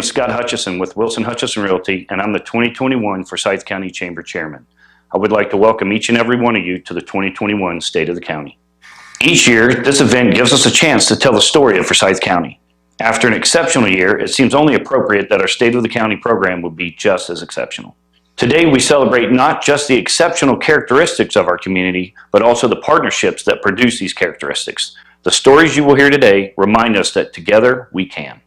Scott Hutchison with Wilson Hutchison Realty, and I'm the 2021 Forsyth County Chamber Chairman. I would like to welcome each and every one of you to the 2021 State of the County. Each year, this event gives us a chance to tell the story of Forsyth County. After an exceptional year, it seems only appropriate that our State of the County program would be just as exceptional. Today, we celebrate not just the exceptional characteristics of our community, but also the partnerships that produce these characteristics. The stories you will hear today remind us that together we can.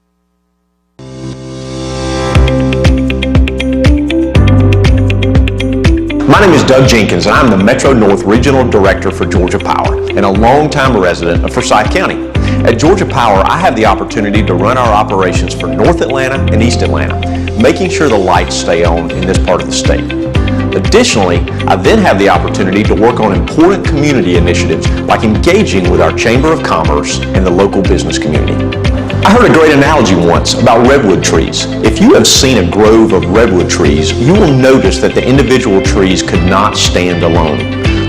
My name is Doug Jenkins, and I'm the Metro North Regional Director for Georgia Power and a longtime resident of Forsyth County. At Georgia Power, I have the opportunity to run our operations for North Atlanta and East Atlanta, making sure the lights stay on in this part of the state. Additionally, I then have the opportunity to work on important community initiatives like engaging with our Chamber of Commerce and the local business community. I heard a great analogy once about redwood trees. If you have seen a grove of redwood trees, you will notice that the individual trees could not stand alone.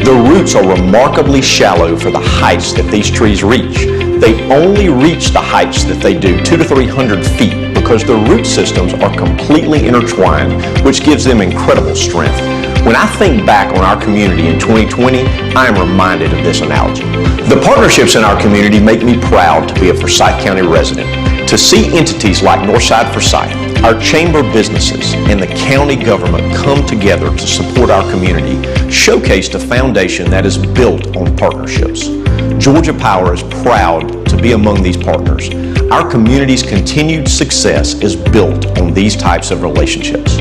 The roots are remarkably shallow for the heights that these trees reach. They only reach the heights that they do, 200 to 300 feet, because their root systems are completely intertwined, which gives them incredible strength. When I think back on our community in 2020, I am reminded of this analogy. The partnerships in our community make me proud to be a Forsyth County resident. To see entities like Northside Forsyth, our chamber businesses, and the county government come together to support our community showcased a foundation that is built on partnerships. Georgia Power is proud to be among these partners. Our community's continued success is built on these types of relationships.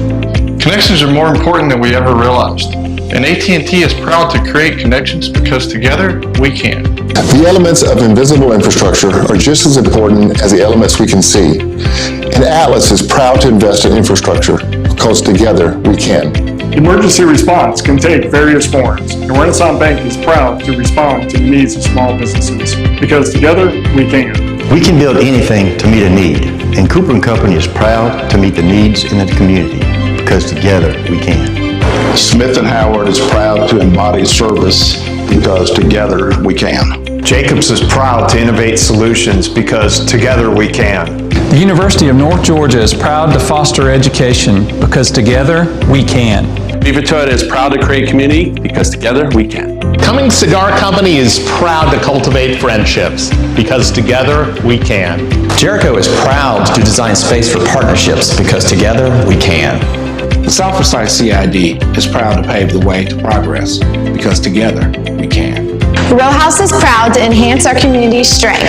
Connections are more important than we ever realized. And AT&T is proud to create connections because together we can. The elements of invisible infrastructure are just as important as the elements we can see. And Atlas is proud to invest in infrastructure because together we can. Emergency response can take various forms, and Renaissance Bank is proud to respond to the needs of small businesses because together we can. We can build anything to meet a need, and Cooper & Company is proud to meet the needs in the community because together we can. Smith & Howard is proud to embody service because together we can. Jacobs is proud to innovate solutions because together we can. The University of North Georgia is proud to foster education because together we can. Viva Toyota is proud to create community because together we can. Cummings Cigar Company is proud to cultivate friendships because together we can. Jericho is proud to design space for partnerships because together we can. The South Forsyth CID is proud to pave the way to progress because together we can. The Row House is proud to enhance our community's strength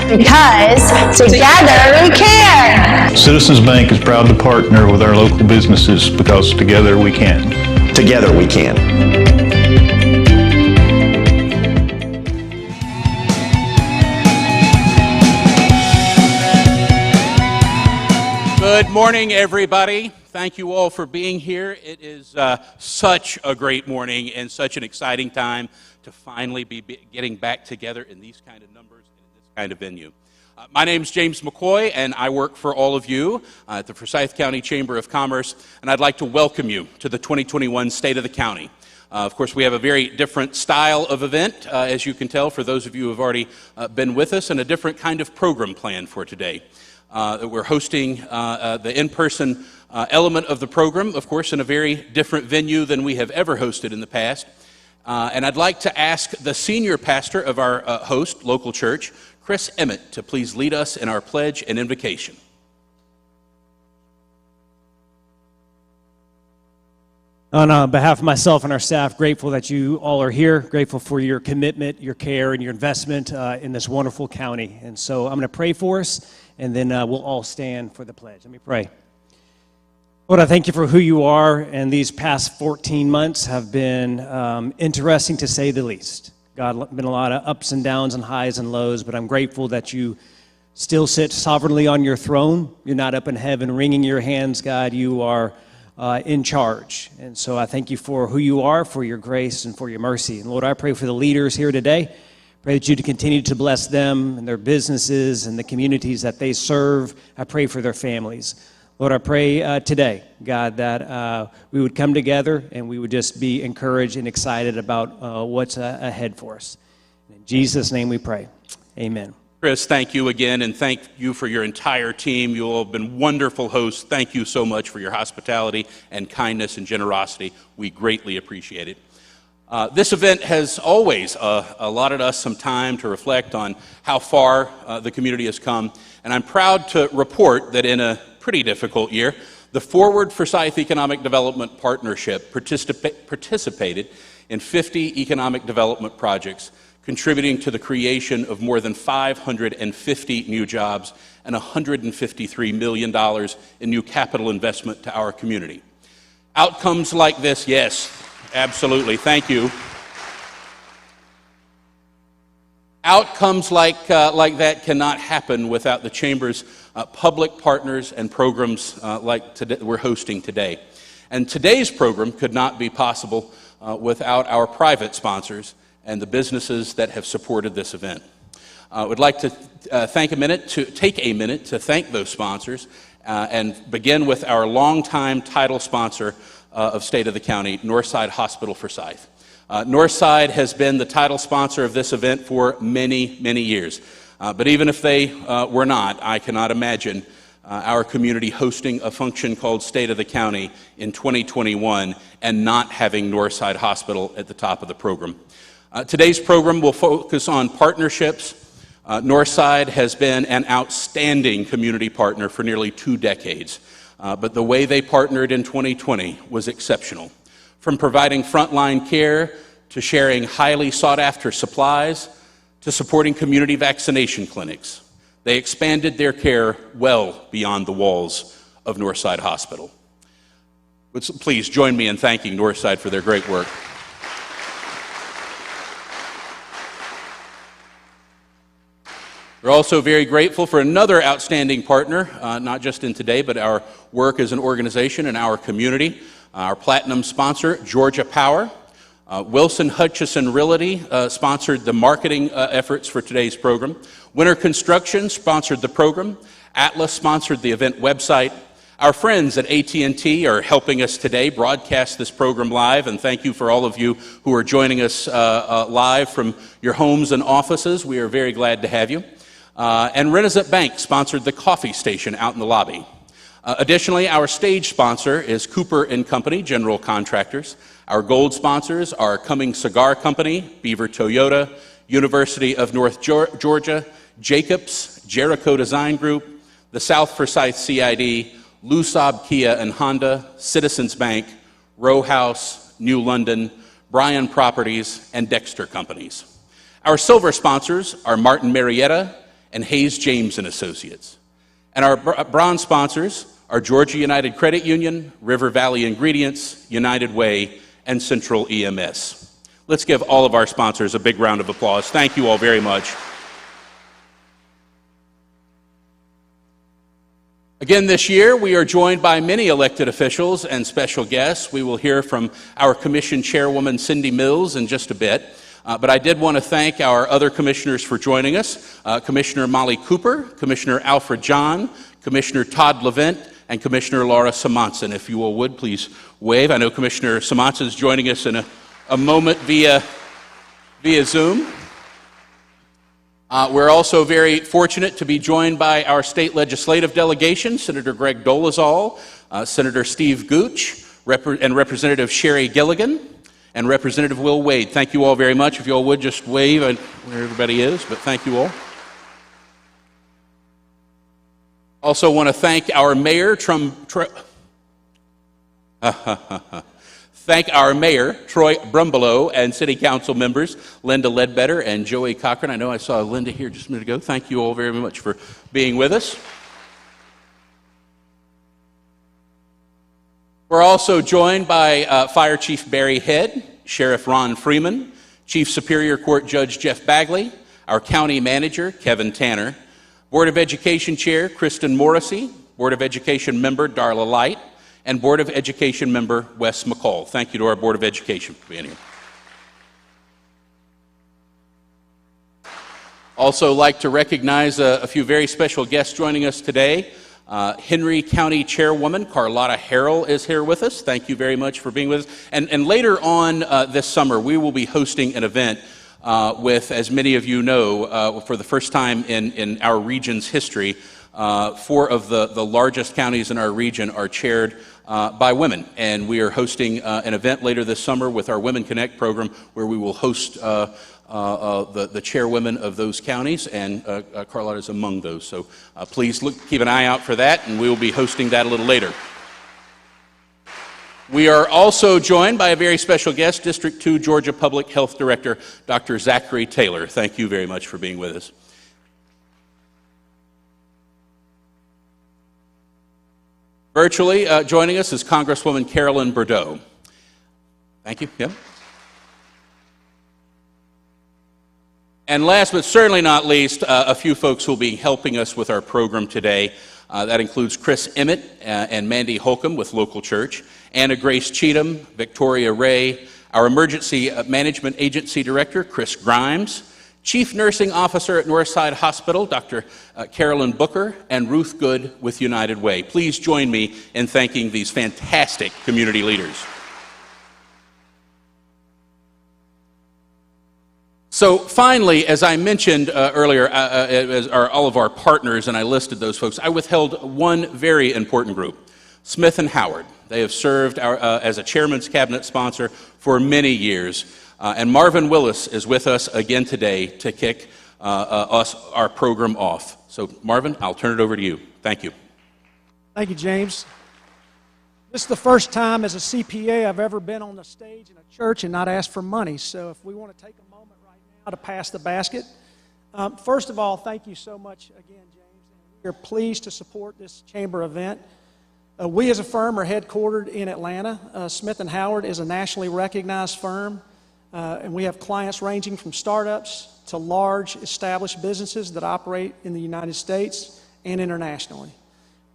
because together we can. Citizens Bank is proud to partner with our local businesses because together we can. Together we can. Good morning, everybody. Thank you all for being here. It is such a great morning and such an exciting time to finally be getting back together in these kind of numbers and in this kind of venue. My name is James McCoy, and I work for all of you at the Forsyth County Chamber of Commerce, and I'd like to welcome you to the 2021 State of the County. Of course, we have a very different style of event, as you can tell, for those of you who have already been with us, and a different kind of program plan for today. We're hosting the in-person element of the program, of course, in a very different venue than we have ever hosted in the past. And I'd like to ask the senior pastor of our host, local church, Chris Emmett, to please lead us in our pledge and invocation. On behalf of myself and our staff, grateful that you all are here, grateful for your commitment, your care, and your investment in this wonderful county. And so I'm going to pray for us, and then we'll all stand for the pledge. Let me pray. Lord, I thank you for who you are, and these past 14 months have been interesting to say the least. God, been a lot of ups and downs and highs and lows, but I'm grateful that you still sit sovereignly on your throne. You're not up in heaven wringing your hands, God. You are in charge. And so I thank you for who you are, for your grace, and for your mercy. And Lord, I pray for the leaders here today. Pray that you to continue to bless them and their businesses and the communities that they serve. I pray for their families. Lord, I pray today, God, that we would come together and we would just be encouraged and excited about what's ahead for us. In Jesus' name we pray. Amen. Chris, thank you again, and thank you for your entire team. You all have been wonderful hosts. Thank you so much for your hospitality and kindness and generosity. We greatly appreciate it. This event has always allotted us some time to reflect on how far the community has come, and I'm proud to report that in a pretty difficult year, the Forward Forsyth Economic Development Partnership participated in 50 economic development projects, contributing to the creation of more than 550 new jobs and $153 million in new capital investment to our community. Outcomes like this, yes, absolutely, thank you. Outcomes like that cannot happen without the Chamber's public partners and programs like today, we're hosting today. And today's program could not be possible without our private sponsors and the businesses that have supported this event. I would like to take a minute to thank those sponsors and begin with our longtime title sponsor of State of the County, Northside Hospital Forsyth. Northside has been the title sponsor of this event for many, many years. But even if they were not, I cannot imagine our community hosting a function called State of the County in 2021 and not having Northside Hospital at the top of the program. Today's program will focus on partnerships. Northside has been an outstanding community partner for nearly 2 decades, but the way they partnered in 2020 was exceptional. From providing frontline care to sharing highly sought-after supplies to supporting community vaccination clinics, they expanded their care well beyond the walls of Northside Hospital. Please join me in thanking Northside for their great work. We're also very grateful for another outstanding partner, not just in today, but our work as an organization and our community. Our platinum sponsor, Georgia Power. Wilson Hutchison Realty sponsored the marketing efforts for today's program. Winter Construction sponsored the program. Atlas sponsored the event website. Our friends at AT&T are helping us today broadcast this program live, and thank you for all of you who are joining us live from your homes and offices. We are very glad to have you. And Renaissance Bank sponsored the coffee station out in the lobby. Additionally, our stage sponsor is Cooper & Company, General Contractors. Our gold sponsors are Cummings Cigar Company, Beaver Toyota, University of North Georgia, Jacobs, Jericho Design Group, the South Forsyth CID, Lusab Kia and Honda, Citizens Bank, Row House, New London, Bryan Properties, and Dexter Companies. Our silver sponsors are Martin Marietta and Hayes James & Associates. And our bronze sponsors are Georgia United Credit Union, River Valley Ingredients, United Way, and Central EMS. Let's give all of our sponsors a big round of applause. Thank you all very much. Again this year, we are joined by many elected officials and special guests. We will hear from our Commission Chairwoman, Cindy Mills, in just a bit. But I did want to thank our other commissioners for joining us. Commissioner Molly Cooper, Commissioner Alfred John, Commissioner Todd Levent, and Commissioner Laura Simonson. If you all would, please wave. I know Commissioner Simonson is joining us in a moment via Zoom. We're also very fortunate to be joined by our state legislative delegation, Senator Greg Dolezal, Senator Steve Gooch, and Representative Sherry Gilligan, and Representative Will Wade. Thank you all very much. If you all would just wave where everybody is, but thank you all. Also want to thank our mayor, thank our mayor, Troy Brumbelow, and city council members, Linda Ledbetter and Joey Cochran. I know I saw Linda here just a minute ago. Thank you all very much for being with us. We're also joined by Fire Chief Barry Head, Sheriff Ron Freeman, Chief Superior Court Judge Jeff Bagley, our County Manager, Kevin Tanner, Board of Education Chair, Kristen Morrissey, Board of Education Member, Darla Light, and Board of Education Member, Wes McCall. Thank you to our Board of Education for being here. Also like to recognize a few very special guests joining us today. Henry County Chairwoman Carlotta Harrell is here with us. Thank you very much for being with us. And later on this summer, we will be hosting an event with, as many of you know, for the first time in our region's history, 4 of the largest counties in our region are chaired by women. And we are hosting an event later this summer with our Women Connect program where we will host the chairwomen of those counties, and Carlotta is among those. So please keep an eye out for that, and we will be hosting that a little later. We are also joined by a very special guest, District 2 Georgia Public Health Director, Dr. Zachary Taylor. Thank you very much for being with us. Virtually joining us is Congresswoman Carolyn Bordeaux. Thank you. Yep. And last but certainly not least, a few folks who will be helping us with our program today. That includes Chris Emmett and Mandy Holcomb with Local Church, Anna Grace Cheatham, Victoria Ray, our Emergency Management Agency Director, Chris Grimes, Chief Nursing Officer at Northside Hospital, Dr. Carolyn Booker, and Ruth Good with United Way. Please join me in thanking these fantastic community leaders. So finally, as I mentioned earlier, as all of our partners, and I listed those folks, I withheld one very important group, Smith & Howard. They have served as a chairman's cabinet sponsor for many years. And Marvin Willis is with us again today to kick our program off. So Marvin, I'll turn it over to you. Thank you. Thank you, James. This is the first time as a CPA I've ever been on the stage in a church and not asked for money. So if we want to take a moment right now to pass the basket. First of all, thank you so much again, James. We are pleased to support this chamber event. We as a firm are headquartered in Atlanta. Smith & Howard is a nationally recognized firm, and we have clients ranging from startups to large established businesses that operate in the United States and internationally.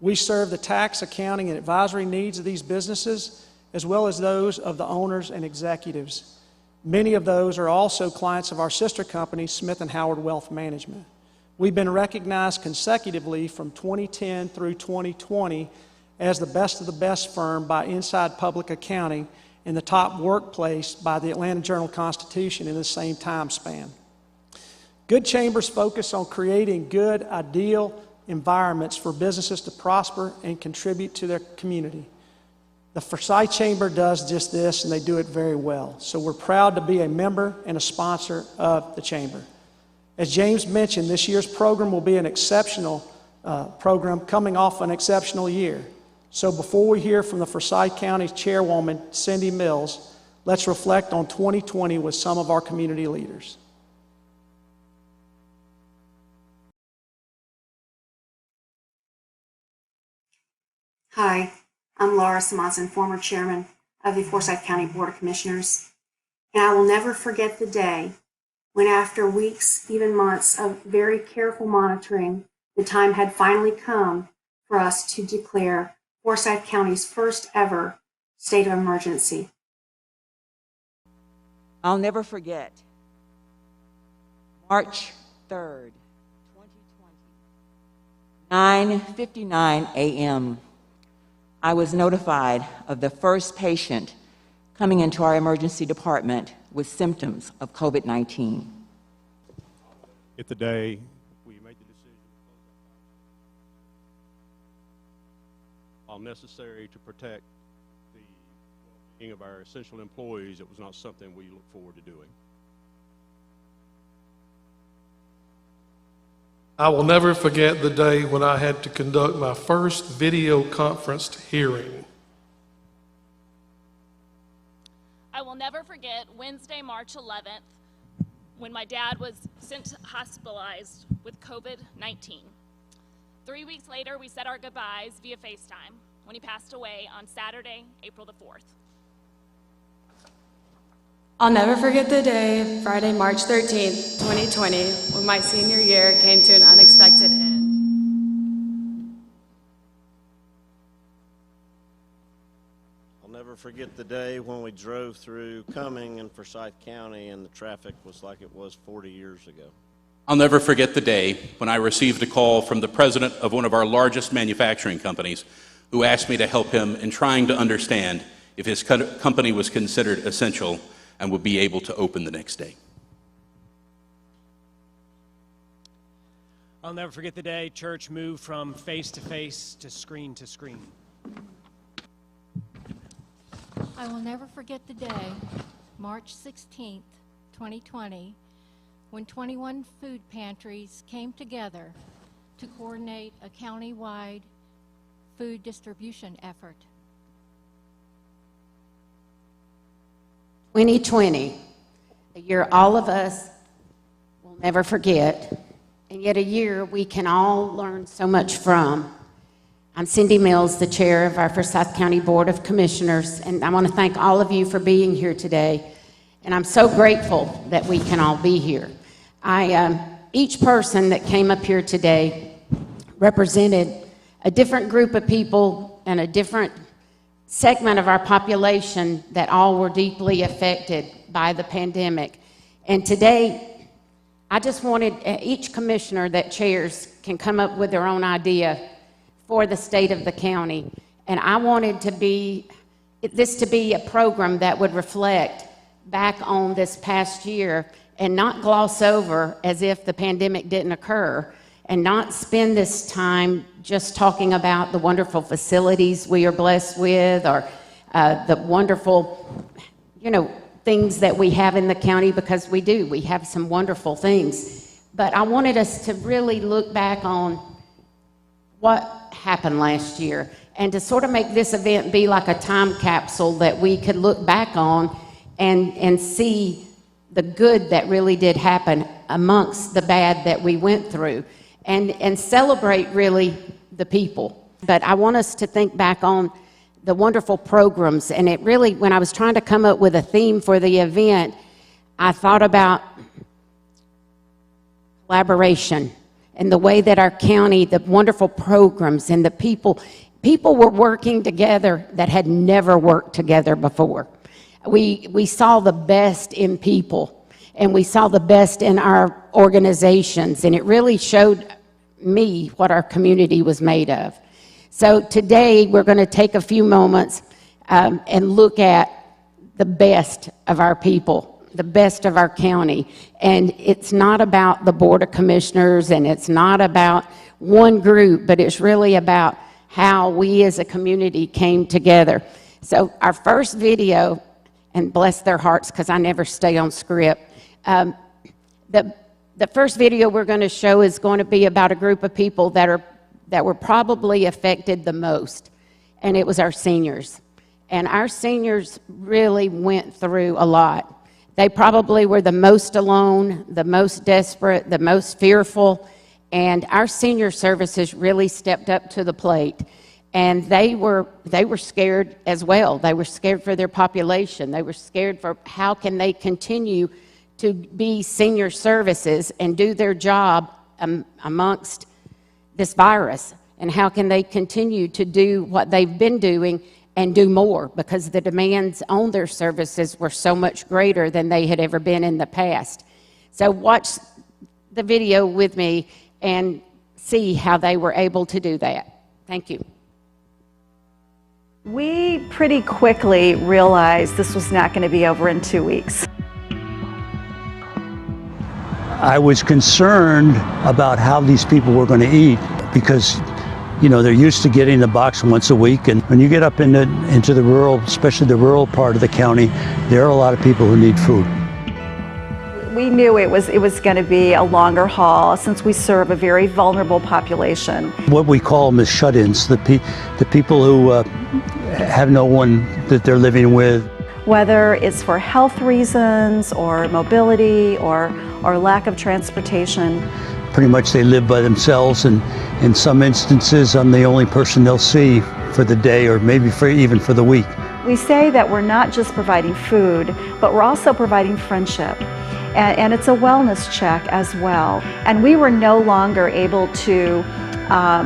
We serve the tax, accounting, and advisory needs of these businesses, as well as those of the owners and executives. Many of those are also clients of our sister company, Smith & Howard Wealth Management. We've been recognized consecutively from 2010 through 2020 as the best of the best firm by Inside Public Accounting and the top workplace by the Atlanta Journal-Constitution in the same time span. Good chambers focus on creating good, ideal environments for businesses to prosper and contribute to their community. The Forsyth Chamber does just this, and they do it very well. So we're proud to be a member and a sponsor of the chamber. As James mentioned, this year's program will be an exceptional program coming off an exceptional year. So before we hear from the Forsyth County Chairwoman, Cindy Mills, let's reflect on 2020 with some of our community leaders. Hi, I'm Laura Simonson, former chairman of the Forsyth County Board of Commissioners. And I will never forget the day when, after weeks, even months of very careful monitoring, the time had finally come for us to declare Forsyth County's first ever state of emergency. I'll never forget March 3rd, 2020, 9:59 a.m. I was notified of the first patient coming into our emergency department with symptoms of COVID-19. At the day we made the decision while necessary to protect the well-being of our essential employees, it was not something we look forward to doing. I will never forget the day when I had to conduct my first video conferenced hearing. I will never forget Wednesday, March 11th, when my dad was hospitalized with COVID-19. 3 weeks later, we said our goodbyes via FaceTime when he passed away on Saturday, April the 4th. I'll never forget the day, Friday, March 13th, 2020, when my senior year came to an unexpected end. I'll never forget the day when we drove through Cumming in Forsyth County and the traffic was like it was 40 years ago. I'll never forget the day when I received a call from the president of one of our largest manufacturing companies who asked me to help him in trying to understand if his company was considered essential and would be able to open the next day. I'll never forget the day church moved from face to face to screen to screen. I will never forget the day, March 16th, 2020, when 21 food pantries came together to coordinate a county-wide food distribution effort. 2020, a year all of us will never forget, and yet a year we can all learn so much from. I'm Cindy Mills, the chair of our Forsyth County Board of Commissioners, and I want to thank all of you for being here today. And I'm so grateful that we can all be here. Each person that came up here today represented a different group of people and a different segment of our population that all were deeply affected by the pandemic. And today, I just wanted each commissioner that chairs can come up with their own idea for the state of the county. And I wanted this to be a program that would reflect back on this past year and not gloss over as if the pandemic didn't occur, and not spend this time just talking about the wonderful facilities we are blessed with, or the wonderful, things that we have in the county, because we do. We have some wonderful things. But I wanted us to really look back on what happened last year, and to sort of make this event be like a time capsule that we could look back on and see the good that really did happen amongst the bad that we went through, and celebrate really the people. But I want us to think back on the wonderful programs, and it really, when I was trying to come up with a theme for the event, I thought about collaboration and the way that our county, the wonderful programs and the people were working together that had never worked together before. We saw the best in people, and we saw the best in our organizations, and it really showed me what our community was made of. So today we're going to take a few moments and look at the best of our people, the best of our county. And it's not about the Board of Commissioners, and it's not about one group, but it's really about how we as a community came together. So our first video, and bless their hearts because I never stay on script, the first video we're going to show is going to be about a group of people that were probably affected the most, and it was our seniors. And our seniors really went through a lot. They probably were the most alone, the most desperate, the most fearful, and our senior services really stepped up to the plate. And they were scared as well. They were scared for their population. They were scared for how can they continue to be senior services and do their job amongst this virus, and how can they continue to do what they've been doing and do more, because the demands on their services were so much greater than they had ever been in the past. So watch the video with me and see how they were able to do that. Thank you. We pretty quickly realized this was not going to be over in 2 weeks. I was concerned about how these people were going to eat, because they're used to getting the box once a week, and when you get up into the rural, especially the rural part of the county, there are a lot of people who need food. We knew it was going to be a longer haul, since we serve a very vulnerable population. What we call them is shut-ins, the people who have no one that they're living with. Whether it's for health reasons or mobility or lack of transportation. Pretty much they live by themselves, and in some instances I'm the only person they'll see for the day, or maybe even for the week. We say that we're not just providing food, but we're also providing friendship. And it's a wellness check as well. And we were no longer able to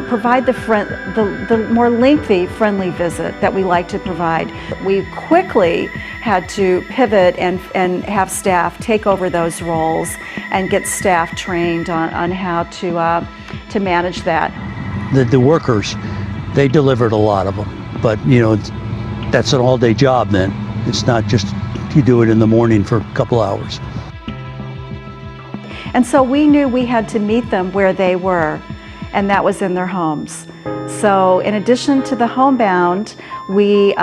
provide the more lengthy friendly visit that we like to provide. We quickly had to pivot and have staff take over those roles and get staff trained on how to manage that. The workers, they delivered a lot of them, but that's an all-day job then. It's not just you do it in the morning for a couple hours. And so we knew we had to meet them where they were, and that was in their homes. So in addition to the homebound, we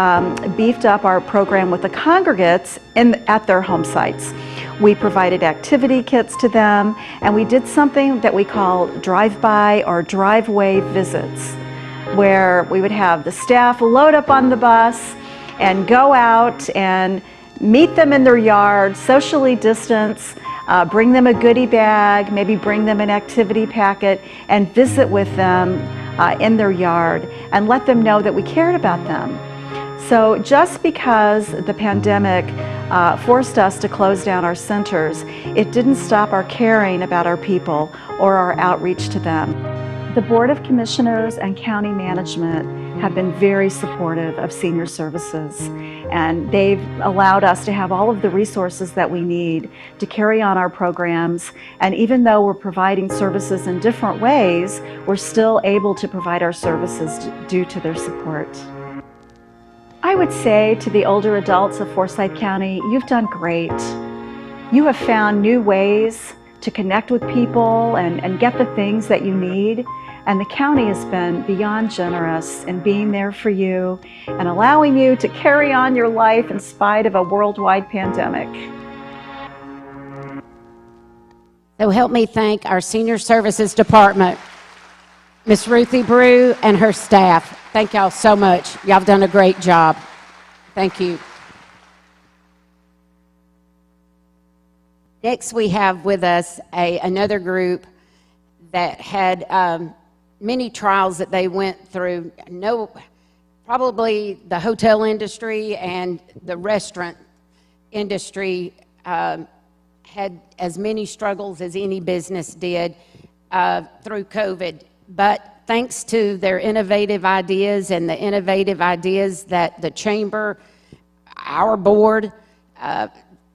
beefed up our program with the congregates at their home sites. We provided activity kits to them, and we did something that we call drive-by or driveway visits, where we would have the staff load up on the bus and go out and meet them in their yard, socially distance, bring them a goodie bag, maybe bring them an activity packet, and visit with them in their yard and let them know that we cared about them. So just because the pandemic forced us to close down our centers, it didn't stop our caring about our people or our outreach to them. The Board of Commissioners and County Management have been very supportive of senior services, and they've allowed us to have all of the resources that we need to carry on our programs. And even though we're providing services in different ways, we're still able to provide our services due to their support. I would say to the older adults of Forsyth County, you've done great. You have found new ways to connect with people and get the things that you need. And the county has been beyond generous in being there for you and allowing you to carry on your life in spite of a worldwide pandemic. So help me thank our Senior Services Department, Miss Ruthie Brew and her staff. Thank y'all so much. Y'all have done a great job. Thank you. Next, we have with us another group that had many trials that they went through. Probably the hotel industry and the restaurant industry had as many struggles as any business did through COVID. But thanks to their innovative ideas and the innovative ideas that the chamber, our board,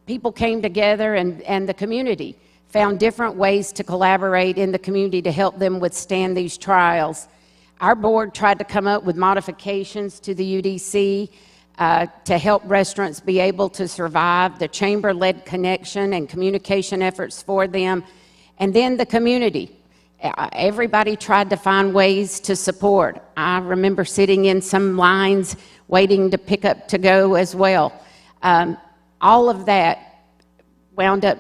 people came together and the community found different ways to collaborate in the community to help them withstand these trials. Our board tried to come up with modifications to the UDC to help restaurants be able to survive. The chamber led connection and communication efforts for them. And then the community. Everybody tried to find ways to support. I remember sitting in some lines waiting to pick up to go as well. All of that wound up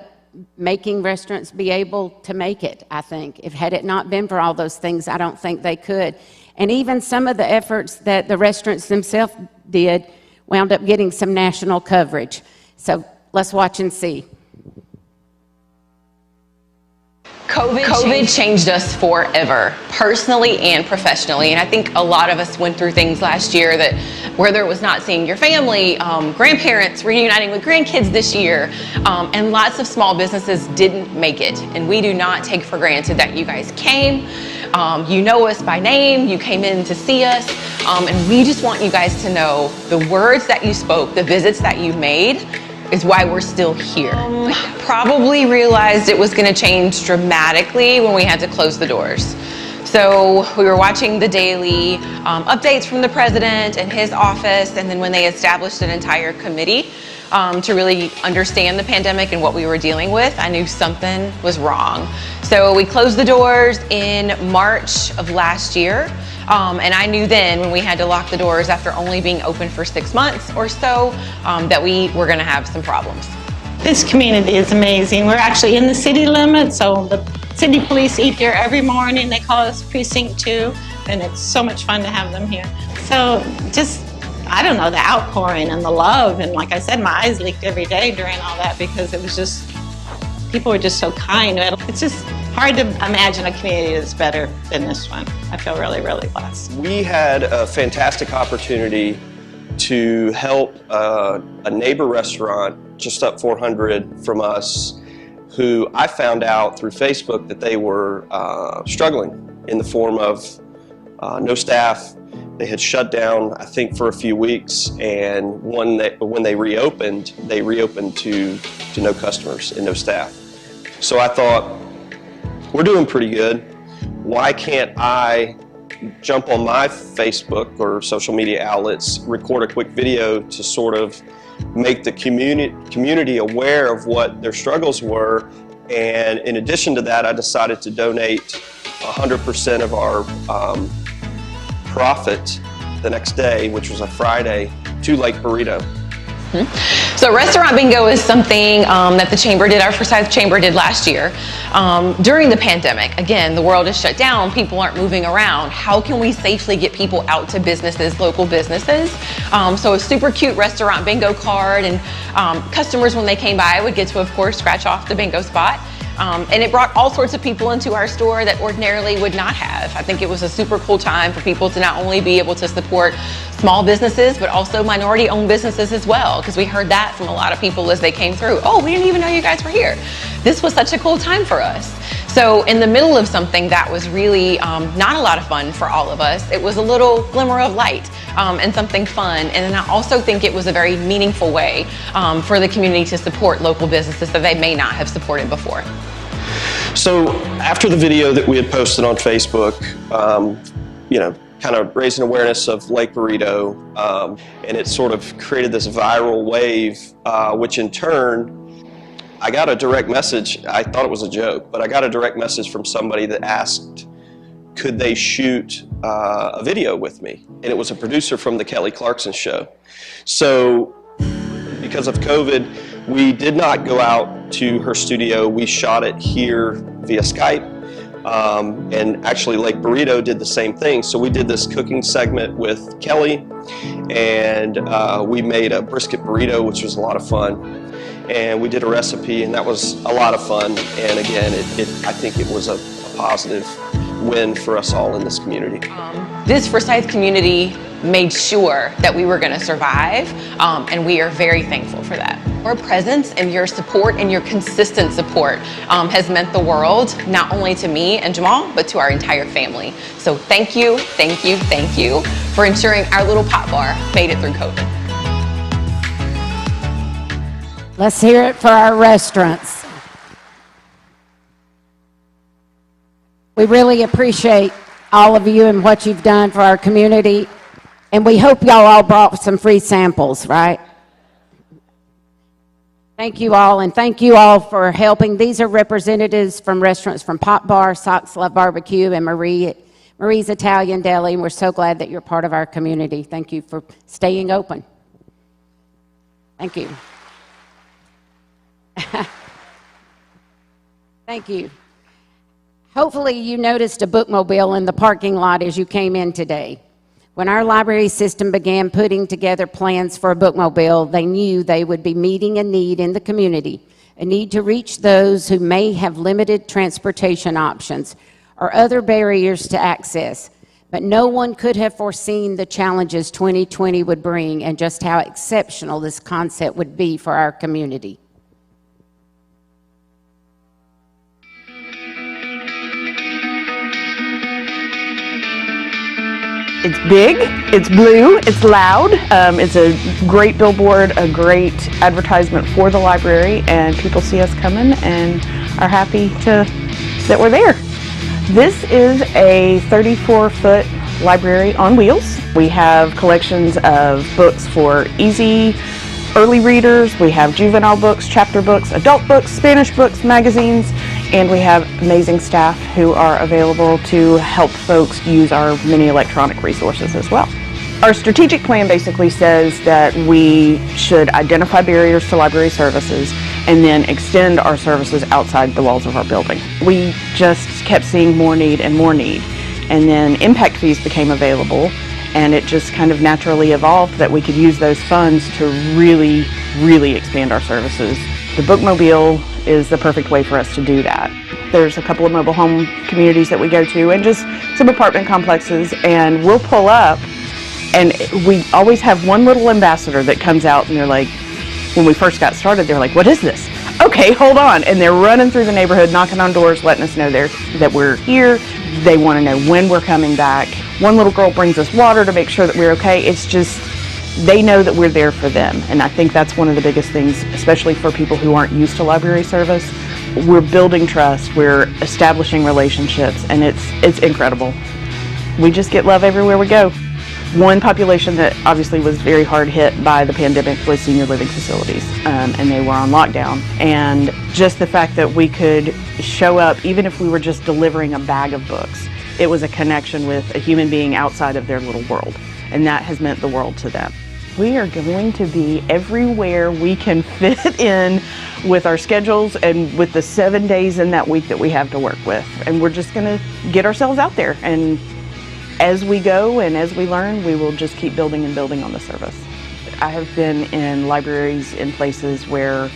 making restaurants be able to make it, I think. Had it not been for all those things, I don't think they could. And even some of the efforts that the restaurants themselves did wound up getting some national coverage. So let's watch and see. COVID changed us forever, personally and professionally. And I think a lot of us went through things last year that, whether it was not seeing your family, grandparents reuniting with grandkids this year, and lots of small businesses didn't make it. And we do not take for granted that you guys came. You know us by name, you came in to see us, and we just want you guys to know the words that you spoke, the visits that you made, is why we're still here. Probably realized it was going to change dramatically when we had to close the doors. So we were watching the daily updates from the president and his office, and then when they established an entire committee to really understand the pandemic and what we were dealing with, I knew something was wrong. So we closed the doors in March of last year. And I knew then, when we had to lock the doors after only being open for 6 months or so, that we were going to have some problems. This community is amazing. We're actually in the city limits, so the city police eat here every morning. They call us Precinct 2, and it's so much fun to have them here. So just, I don't know, the outpouring and the love, and like I said, my eyes leaked every day during all that because it was just, people were just so kind. It's just hard to imagine a community that's better than this one. I feel really, really blessed. We had a fantastic opportunity to help a neighbor restaurant just up 400 from us, who I found out through Facebook that they were struggling in the form of no staff. They had shut down, I think, for a few weeks, and when they reopened to no customers and no staff. So I thought, we're doing pretty good. Why can't I jump on my Facebook or social media outlets, record a quick video to sort of make the community aware of what their struggles were, And in addition to that, I decided to donate 100% of our profit the next day, which was a Friday, to Lake Burrito. So Restaurant Bingo is something that the Chamber did, our Forsyth Chamber did last year. During the pandemic, again, the world is shut down, people aren't moving around. How can we safely get people out to businesses, local businesses? So a super cute Restaurant Bingo card, and customers, when they came by, would get to, of course, scratch off the bingo spot. And it brought all sorts of people into our store that ordinarily would not have. I think it was a super cool time for people to not only be able to support small businesses, but also minority-owned businesses as well, because we heard that from a lot of people as they came through. Oh, we didn't even know you guys were here. This was such a cool time for us. So in the middle of something that was really not a lot of fun for all of us, it was a little glimmer of light and something fun. And then I also think it was a very meaningful way for the community to support local businesses that they may not have supported before. So after the video that we had posted on Facebook, you know, kind of raising awareness of Lake Burrito, and it sort of created this viral wave, which in turn, I got a direct message. I thought it was a joke, but I got a direct message from somebody that asked, could they shoot a video with me? And it was a producer from the Kelly Clarkson show. So because of COVID, we did not go out to her studio. We shot it here via Skype. And actually Lake Burrito did the same thing. So we did this cooking segment with Kelly, and we made a brisket burrito, which was a lot of fun. And we did a recipe, and that was a lot of fun. And again, I think it was a positive win for us all in this community. This Forsyth community made sure that we were going to survive, and we are very thankful for that. Your presence and your support and your consistent support has meant the world, not only to me and Jamal, but to our entire family. So thank you, thank you, thank you for ensuring our little pot bar made it through COVID. Let's hear it for our restaurants. We really appreciate all of you and what you've done for our community. And we hope y'all all brought some free samples, right? Thank you all, and thank you all for helping. These are representatives from restaurants from Pop Bar, Socks Love Barbecue, and Marie's Italian Deli, and we're so glad that you're part of our community. Thank you for staying open. Thank you. Thank you. Hopefully you noticed a bookmobile in the parking lot as you came in today. When our library system began putting together plans for a bookmobile, they knew they would be meeting a need in the community, a need to reach those who may have limited transportation options or other barriers to access. But no one could have foreseen the challenges 2020 would bring and just how exceptional this concept would be for our community. It's big, it's blue, it's loud, it's a great billboard, a great advertisement for the library, and people see us coming and are happy that we're there. This is a 34-foot library on wheels. We have collections of books for easy early readers, we have juvenile books, chapter books, adult books, Spanish books, magazines, and we have amazing staff who are available to help folks use our many electronic resources as well. Our strategic plan basically says that we should identify barriers to library services and then extend our services outside the walls of our building. We just kept seeing more need and more need, and then impact fees became available, and it just kind of naturally evolved that we could use those funds to really, really expand our services. The bookmobile is the perfect way for us to do that. There's a couple of mobile home communities that we go to and just some apartment complexes, and we'll pull up and we always have one little ambassador that comes out, and they're like, when we first got started, they're like, what is this? Okay, hold on. And they're running through the neighborhood, knocking on doors, letting us know that we're here. They want to know when we're coming back. One little girl brings us water to make sure that we're okay. It's just, they know that we're there for them. And I think that's one of the biggest things, especially for people who aren't used to library service. We're building trust, we're establishing relationships, and it's incredible. We just get love everywhere we go. One population that obviously was very hard hit by the pandemic was senior living facilities, and they were on lockdown. And just the fact that we could show up, even if we were just delivering a bag of books, it was a connection with a human being outside of their little world, and that has meant the world to them. We are going to be everywhere we can fit in with our schedules and with the 7 days in that week that we have to work with. And we're just going to get ourselves out there, and as we go and as we learn, we will just keep building and building on the service. I have been in libraries in places where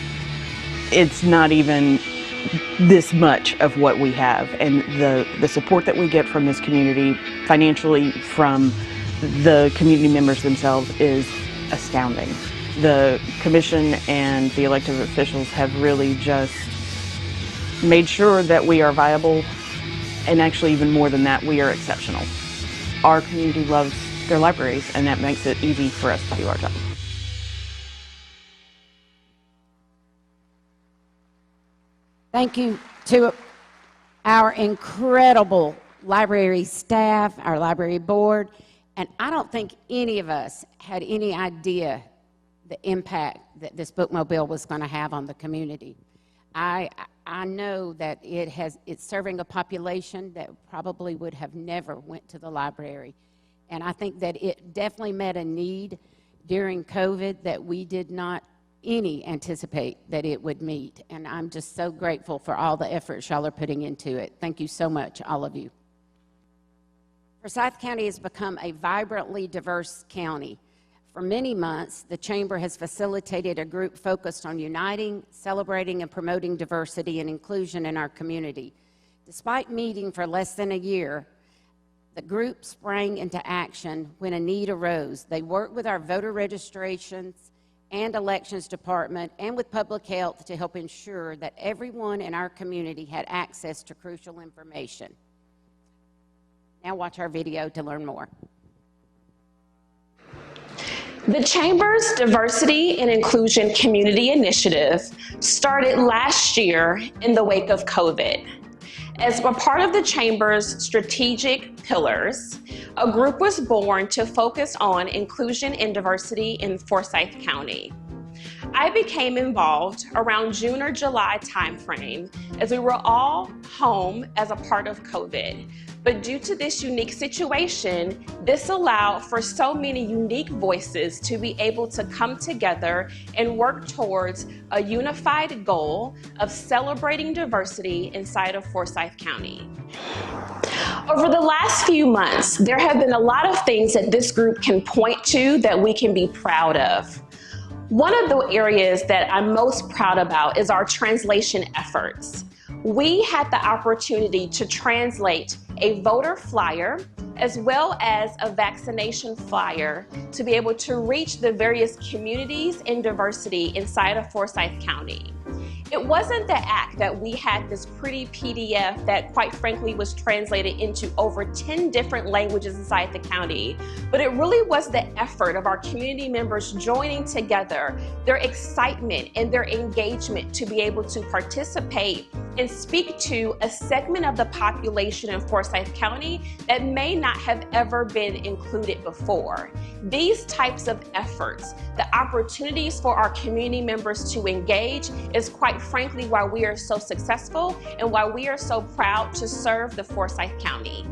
it's not even this much of what we have, and the support that we get from this community financially from the community members themselves is astounding. The commission and the elected officials have really just made sure that we are viable, and actually even more than that, we are exceptional. Our community loves their libraries, and that makes it easy for us to do our job. Thank you to our incredible library staff, our library board, and I don't think any of us had any idea the impact that this bookmobile was going to have on the community. I know that it's serving a population that probably would have never went to the library. And I think that it definitely met a need during COVID that we did not anticipate that it would meet. And I'm just so grateful for all the efforts y'all are putting into it. Thank you so much, all of you. Forsyth County has become a vibrantly diverse county. For many months, the Chamber has facilitated a group focused on uniting, celebrating, and promoting diversity and inclusion in our community. Despite meeting for less than a year, the group sprang into action when a need arose. They worked with our voter registrations and elections department and with public health to help ensure that everyone in our community had access to crucial information. Now watch our video to learn more. The Chamber's Diversity and Inclusion Community Initiative started last year in the wake of COVID. As a part of the Chamber's strategic pillars, a group was born to focus on inclusion and diversity in Forsyth County. I became involved around June or July timeframe as we were all home as a part of COVID. But due to this unique situation, this allowed for so many unique voices to be able to come together and work towards a unified goal of celebrating diversity inside of Forsyth County. Over the last few months, there have been a lot of things that this group can point to that we can be proud of. One of the areas that I'm most proud about is our translation efforts. We had the opportunity to translate a voter flyer as well as a vaccination flyer to be able to reach the various communities and diversity inside of Forsyth County. It wasn't the act that we had this pretty PDF that quite frankly was translated into over 10 different languages inside the county, but it really was the effort of our community members joining together, their excitement and their engagement to be able to participate and speak to a segment of the population in Forsyth County that may not have ever been included before. These types of efforts, the opportunities for our community members to engage is quite frankly why we are so successful and why we are so proud to serve the Forsyth County.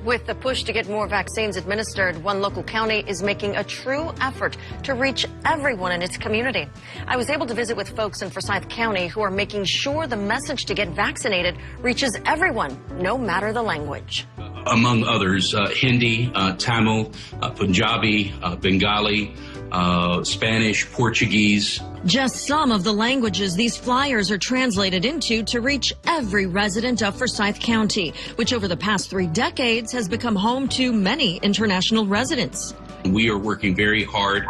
With the push to get more vaccines administered, one local county is making a true effort to reach everyone in its community. I was able to visit with folks in Forsyth County who are making sure the message to get vaccinated reaches everyone, no matter the language. Among others, Hindi, Tamil, Punjabi, Bengali, Spanish, Portuguese. Just some of the languages these flyers are translated into to reach every resident of Forsyth County, which over the past 3 decades has become home to many international residents. We are working very hard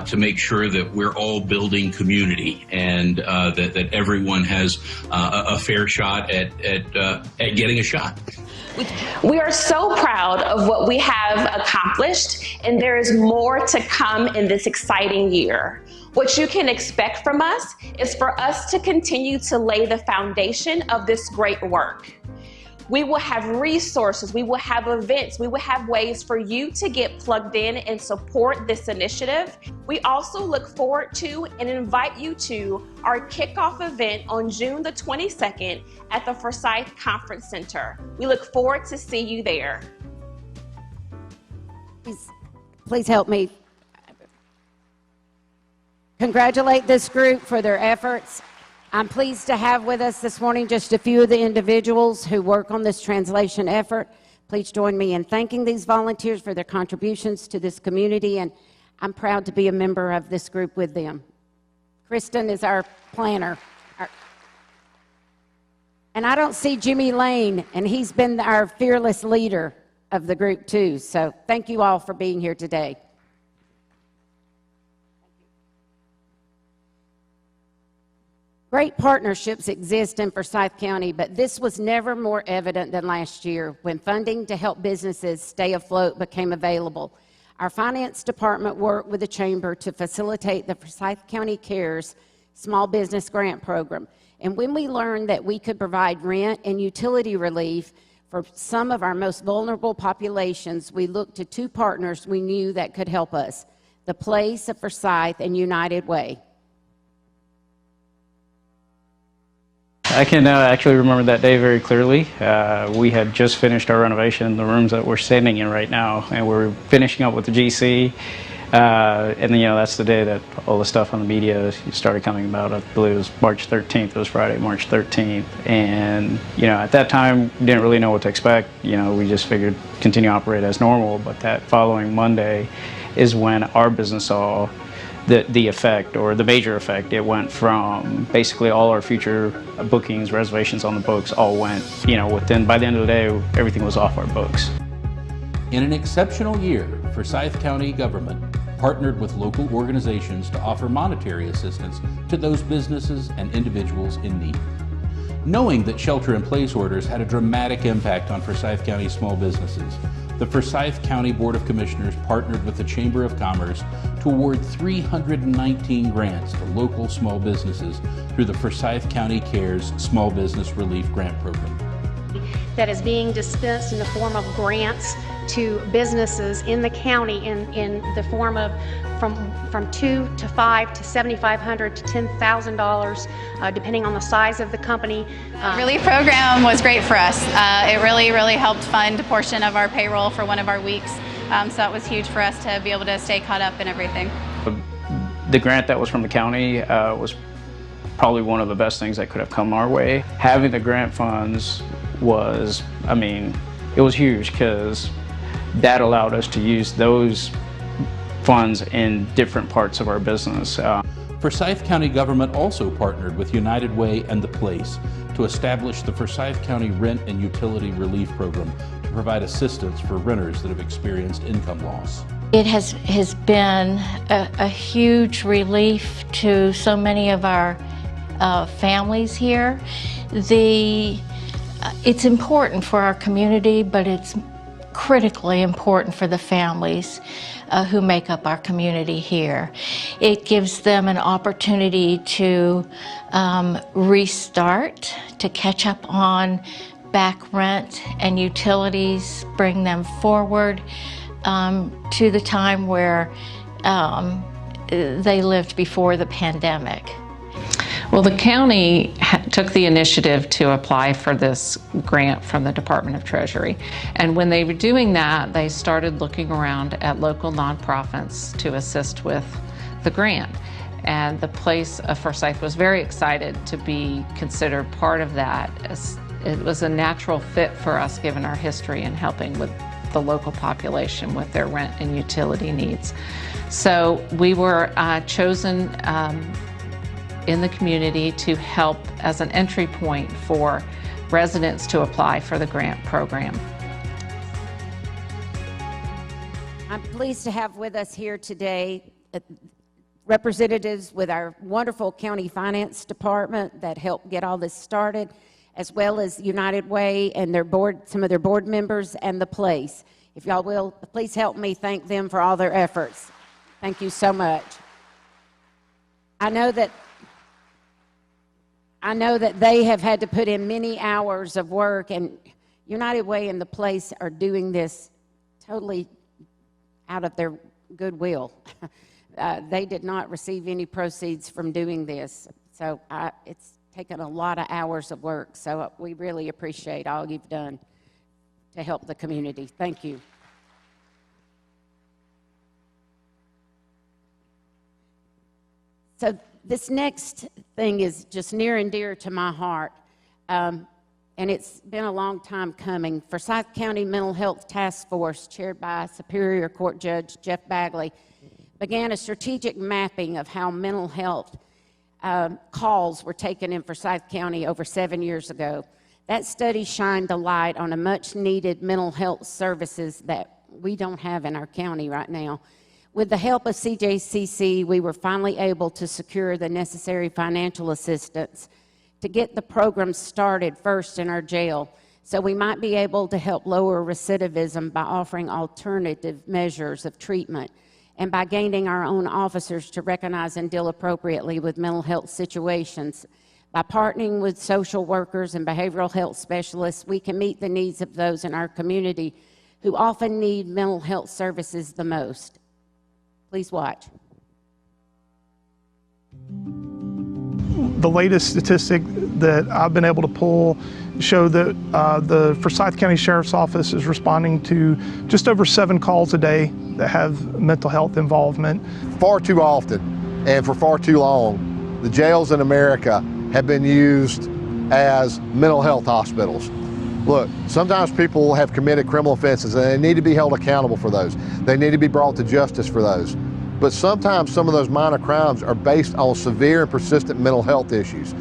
to make sure that we're all building community and that everyone has a fair shot at getting a shot. We are so proud of what we have accomplished, and there is more to come in this exciting year. What you can expect from us is for us to continue to lay the foundation of this great work. We will have resources, we will have events, we will have ways for you to get plugged in and support this initiative. We also look forward to and invite you to our kickoff event on June the 22nd at the Forsyth Conference Center. We look forward to see you there. Please help me congratulate this group for their efforts. I'm pleased to have with us this morning just a few of the individuals who work on this translation effort. Please join me in thanking these volunteers for their contributions to this community, and I'm proud to be a member of this group with them. Kristen is our planner. And I don't see Jimmy Lane, and he's been our fearless leader of the group too. So thank you all for being here today. Great partnerships exist in Forsyth County, but this was never more evident than last year when funding to help businesses stay afloat became available. Our finance department worked with the Chamber to facilitate the Forsyth County Cares Small Business Grant Program. And when we learned that we could provide rent and utility relief for some of our most vulnerable populations, we looked to two partners we knew that could help us, the Place of Forsyth and United Way. I can actually remember that day very clearly. We had just finished our renovation, the rooms that we're standing in right now, and we're finishing up with the GC. And then, that's the day that all the stuff on the media started coming about. I believe it was March 13th. It was Friday, March 13th. And, at that time, we didn't really know what to expect. We just figured continue to operate as normal. But that following Monday is when our business saw the effect, or the major effect. It went from basically all our future bookings, reservations on the books all went, by the end of the day, everything was off our books. In an exceptional year, Forsyth County government partnered with local organizations to offer monetary assistance to those businesses and individuals in need. Knowing that shelter-in-place orders had a dramatic impact on Forsyth County small businesses, the Forsyth County Board of Commissioners partnered with the Chamber of Commerce to award 319 grants to local small businesses through the Forsyth County Cares Small Business Relief Grant Program. That is being dispensed in the form of grants to businesses in the county in the form of from $2,000 to $5,000 to $7,500 to $10,000, depending on the size of the company. The relief program was great for us. It really helped fund a portion of our payroll for one of our weeks. So it was huge for us to be able to stay caught up in everything. The grant that was from the county was probably one of the best things that could have come our way. Having the grant funds was, it was huge, because that allowed us to use those funds in different parts of our business. Forsyth County government also partnered with United Way and The Place to establish the Forsyth County Rent and Utility Relief Program to provide assistance for renters that have experienced income loss. It has been a huge relief to so many of our families here. It's important for our community, but it's critically important for the families who make up our community here. It gives them an opportunity to restart, to catch up on back rent and utilities, bring them forward to the time where they lived before the pandemic. Well, the county took the initiative to apply for this grant from the Department of Treasury. And when they were doing that, they started looking around at local nonprofits to assist with the grant. And the Place of Forsyth was very excited to be considered part of that. It was a natural fit for us, given our history in helping with the local population with their rent and utility needs. So we were chosen in the community to help as an entry point for residents to apply for the grant program. I'm pleased to have with us here today representatives with our wonderful county finance department that helped get all this started, as well as United Way and their board, some of their board members, and The Place. If y'all will, please help me thank them for all their efforts. Thank you so much. I know that they have had to put in many hours of work, and United Way and the place are doing this totally out of their goodwill. They did not receive any proceeds from doing this. So it's taken a lot of hours of work. So we really appreciate all you've done to help the community. Thank you. So this next thing is just near and dear to my heart, and it's been a long time coming. Forsyth County Mental Health Task Force, chaired by Superior Court Judge Jeff Bagley, began a strategic mapping of how mental health calls were taken in Forsyth County over 7 years ago. That study shined a light on a much-needed mental health services that we don't have in our county right now. With the help of CJCC, we were finally able to secure the necessary financial assistance to get the program started first in our jail, so we might be able to help lower recidivism by offering alternative measures of treatment and by gaining our own officers to recognize and deal appropriately with mental health situations. By partnering with social workers and behavioral health specialists, we can meet the needs of those in our community who often need mental health services the most. Please watch. The latest statistic that I've been able to pull show that the Forsyth County Sheriff's Office is responding to just over 7 calls a day that have mental health involvement. Far too often and for far too long, the jails in America have been used as mental health hospitals. Look, sometimes people have committed criminal offenses and they need to be held accountable for those. They need to be brought to justice for those. But sometimes some of those minor crimes are based on severe and persistent mental health issues.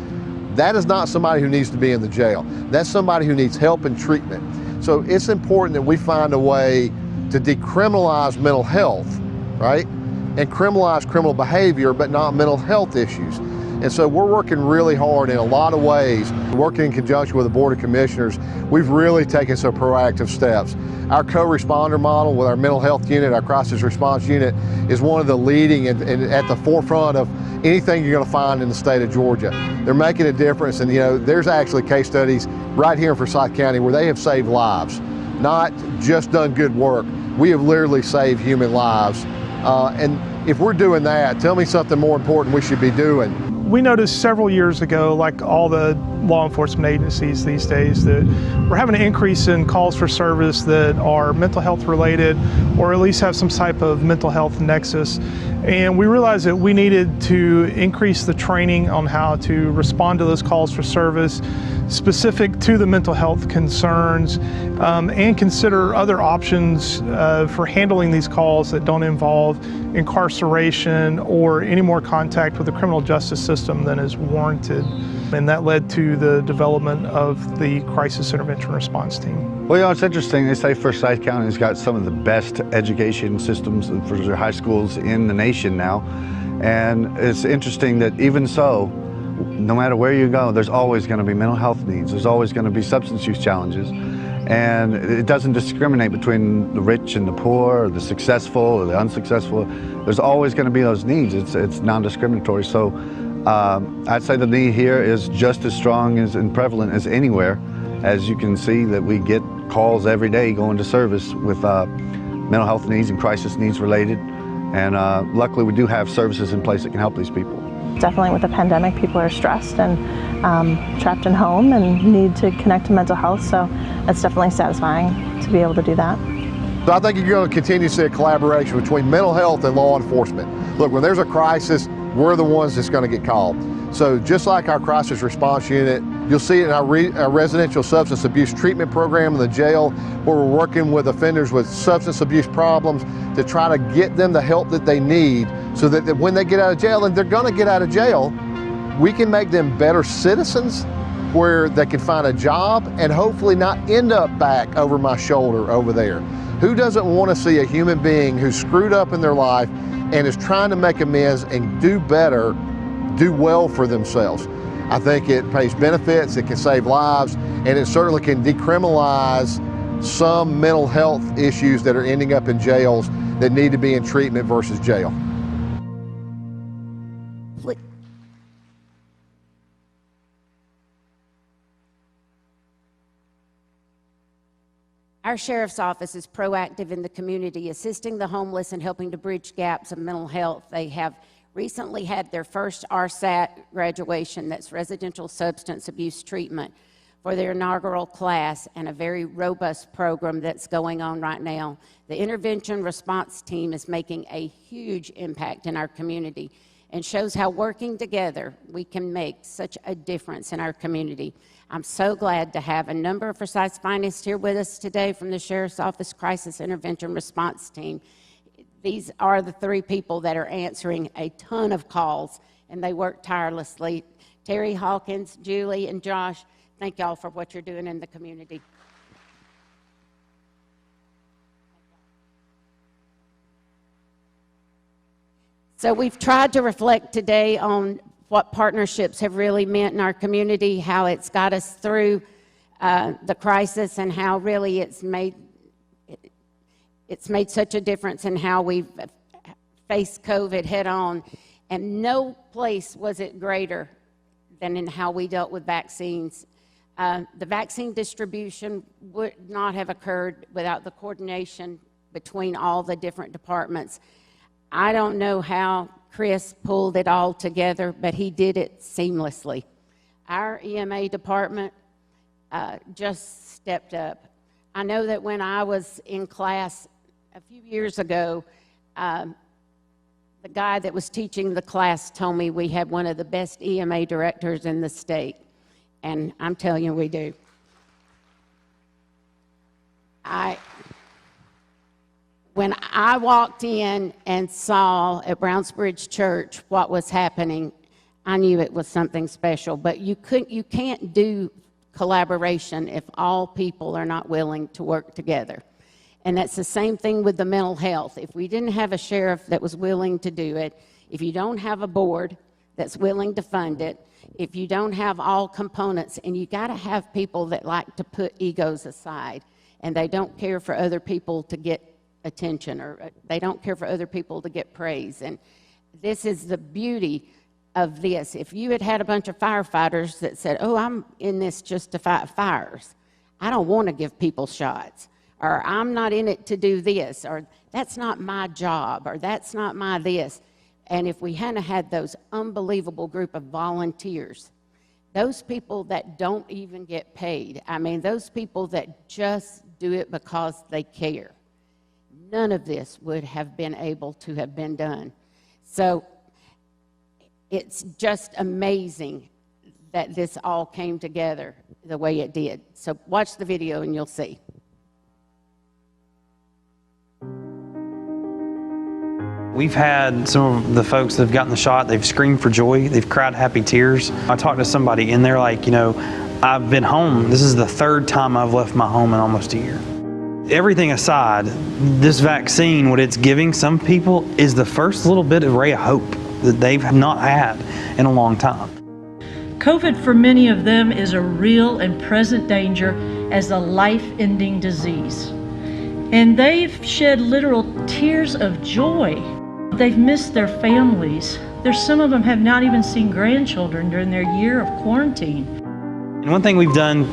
That is not somebody who needs to be in the jail. That's somebody who needs help and treatment. So it's important that we find a way to decriminalize mental health, right? And criminalize criminal behavior, but not mental health issues. And so we're working really hard in a lot of ways. Working in conjunction with the Board of Commissioners, we've really taken some proactive steps. Our co-responder model with our mental health unit, our crisis response unit, is one of the leading and at the forefront of anything you're going to find in the state of Georgia. They're making a difference, and there's actually case studies right here in Forsyth County where they have saved lives, not just done good work. We have literally saved human lives. And if we're doing that, tell me something more important we should be doing. We noticed several years ago, like all the law enforcement agencies these days, that we're having an increase in calls for service that are mental health related or at least have some type of mental health nexus. And we realized that we needed to increase the training on how to respond to those calls for service specific to the mental health concerns, and consider other options for handling these calls that don't involve incarceration or any more contact with the criminal justice system than is warranted. And that led to the development of the Crisis Intervention Response Team. Well, it's interesting. They say Forsyth County has got some of the best education systems for their high schools in the nation now. And it's interesting that even so, no matter where you go, there's always going to be mental health needs. There's always going to be substance use challenges. And it doesn't discriminate between the rich and the poor, or the successful or the unsuccessful. There's always going to be those needs. It's non-discriminatory. So I'd say the need here is just as strong and prevalent as anywhere. As you can see, that we get calls every day going to service with mental health needs and crisis needs related. And luckily we do have services in place that can help these people. Definitely with the pandemic, people are stressed and trapped in home and need to connect to mental health, so it's definitely satisfying to be able to do that. So I think you're going to continue to see a collaboration between mental health and law enforcement. Look, when there's a crisis, we're the ones that's going to get called. So just like our crisis response unit, you'll see it in our residential substance abuse treatment program in the jail, where we're working with offenders with substance abuse problems to try to get them the help that they need, so that when they get out of jail, and they're going to get out of jail, we can make them better citizens where they can find a job and hopefully not end up back over my shoulder over there. Who doesn't want to see a human being who's screwed up in their life and is trying to make amends and do better, do well for themselves? I think it pays benefits, it can save lives, and it certainly can decriminalize some mental health issues that are ending up in jails that need to be in treatment versus jail. Our sheriff's office is proactive in the community, assisting the homeless and helping to bridge gaps of mental health. They have recently had their first RSAT graduation, that's Residential Substance Abuse Treatment, for their inaugural class, and a very robust program that's going on right now. The intervention response team is making a huge impact in our community and shows how working together we can make such a difference in our community. I'm so glad to have a number of Forsyth's finest here with us today from the Sheriff's Office Crisis Intervention Response Team. These are the three people that are answering a ton of calls, and they work tirelessly. Terry, Hawkins, Julie, and Josh, thank y'all for what you're doing in the community. So we've tried to reflect today on what partnerships have really meant in our community, how it's got us through the crisis, and how really it's made such a difference in how we've faced COVID head on. And no place was it greater than in how we dealt with vaccines. The vaccine distribution would not have occurred without the coordination between all the different departments. I don't know how Chris pulled it all together, but he did it seamlessly. Our EMA department just stepped up. I know that when I was in class a few years ago, the guy that was teaching the class told me we had one of the best EMA directors in the state, and I'm telling you we do. When I walked in and saw at Brownsbridge Church what was happening, I knew it was something special. But you can't do collaboration if all people are not willing to work together. And that's the same thing with the mental health. If we didn't have a sheriff that was willing to do it, if you don't have a board that's willing to fund it, if you don't have all components, and you got to have people that like to put egos aside, and they don't care for other people to get attention, or they don't care for other people to get praise. And this is the beauty of this. If you had a bunch of firefighters that said, oh, I'm in this just to fight fires, I don't want to give people shots, or I'm not in it to do this, or that's not my job, or that's not my this. And if we hadn't had those unbelievable group of volunteers, those people that don't even get paid, I mean, those people that just do it because they care, none of this would have been able to have been done. So it's just amazing that this all came together the way it did. So watch the video and you'll see. We've had some of the folks that have gotten the shot, they've screamed for joy, they've cried happy tears. I talked to somebody and they're like, you know, I've been home. This is the third time I've left my home in almost a year. Everything aside, this vaccine, what it's giving some people is the first little bit of ray of hope that they've not had in a long time. COVID for many of them is a real and present danger as a life-ending disease. And they've shed literal tears of joy. They've missed their families. Some of them have not even seen grandchildren during their year of quarantine. And one thing we've done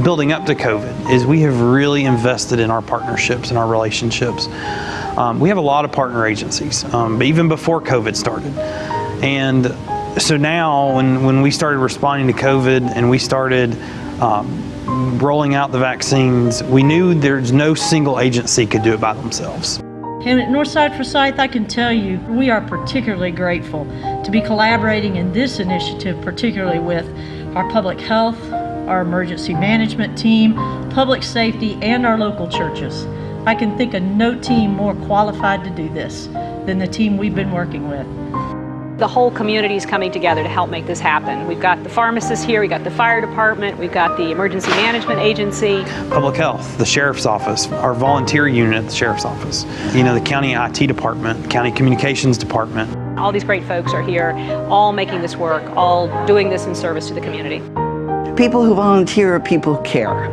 building up to COVID is we have really invested in our partnerships and our relationships. We have a lot of partner agencies, but even before COVID started. And so now when we started responding to COVID and we started rolling out the vaccines, we knew there's no single agency could do it by themselves. And at Northside Forsyth, I can tell you, we are particularly grateful to be collaborating in this initiative, particularly with our public health, our emergency management team, public safety, and our local churches. I can think of no team more qualified to do this than the team we've been working with. The whole community is coming together to help make this happen. We've got the pharmacists here, we've got the fire department, we've got the emergency management agency. Public health, the sheriff's office, our volunteer unit at the sheriff's office, you know, the county IT department, county communications department. All these great folks are here, all making this work, all doing this in service to the community. People who volunteer are people who care.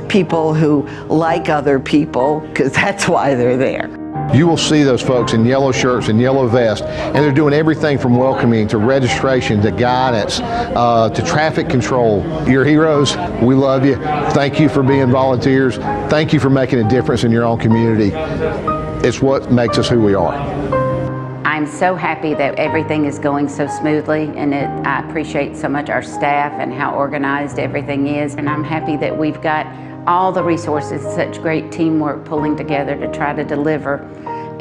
People who like other people, because that's why they're there. you will see those folks in yellow shirts and yellow vests, and they're doing everything from welcoming to registration to guidance to traffic control. You're heroes. We love you. Thank you for being volunteers. Thank you for making a difference in your own community. It's what makes us who we are. I'm so happy that everything is going so smoothly, and I appreciate so much our staff and how organized everything is. And I'm happy that we've got all the resources, such great teamwork pulling together to try to deliver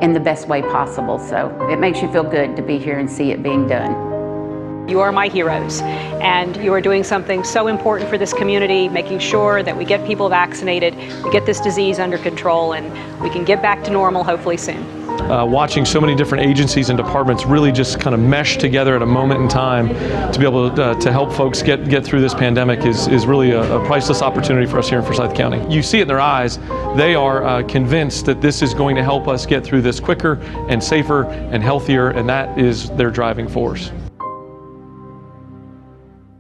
in the best way possible. So it makes you feel good to be here and see it being done. You are my heroes, and you are doing something so important for this community, making sure that we get people vaccinated, we get this disease under control, and we can get back to normal hopefully soon. Watching so many different agencies and departments really just kind of mesh together at a moment in time to be able to help folks get through this pandemic is really a priceless opportunity for us here in Forsyth County. You see it in their eyes. They are convinced that this is going to help us get through this quicker and safer and healthier, and that is their driving force.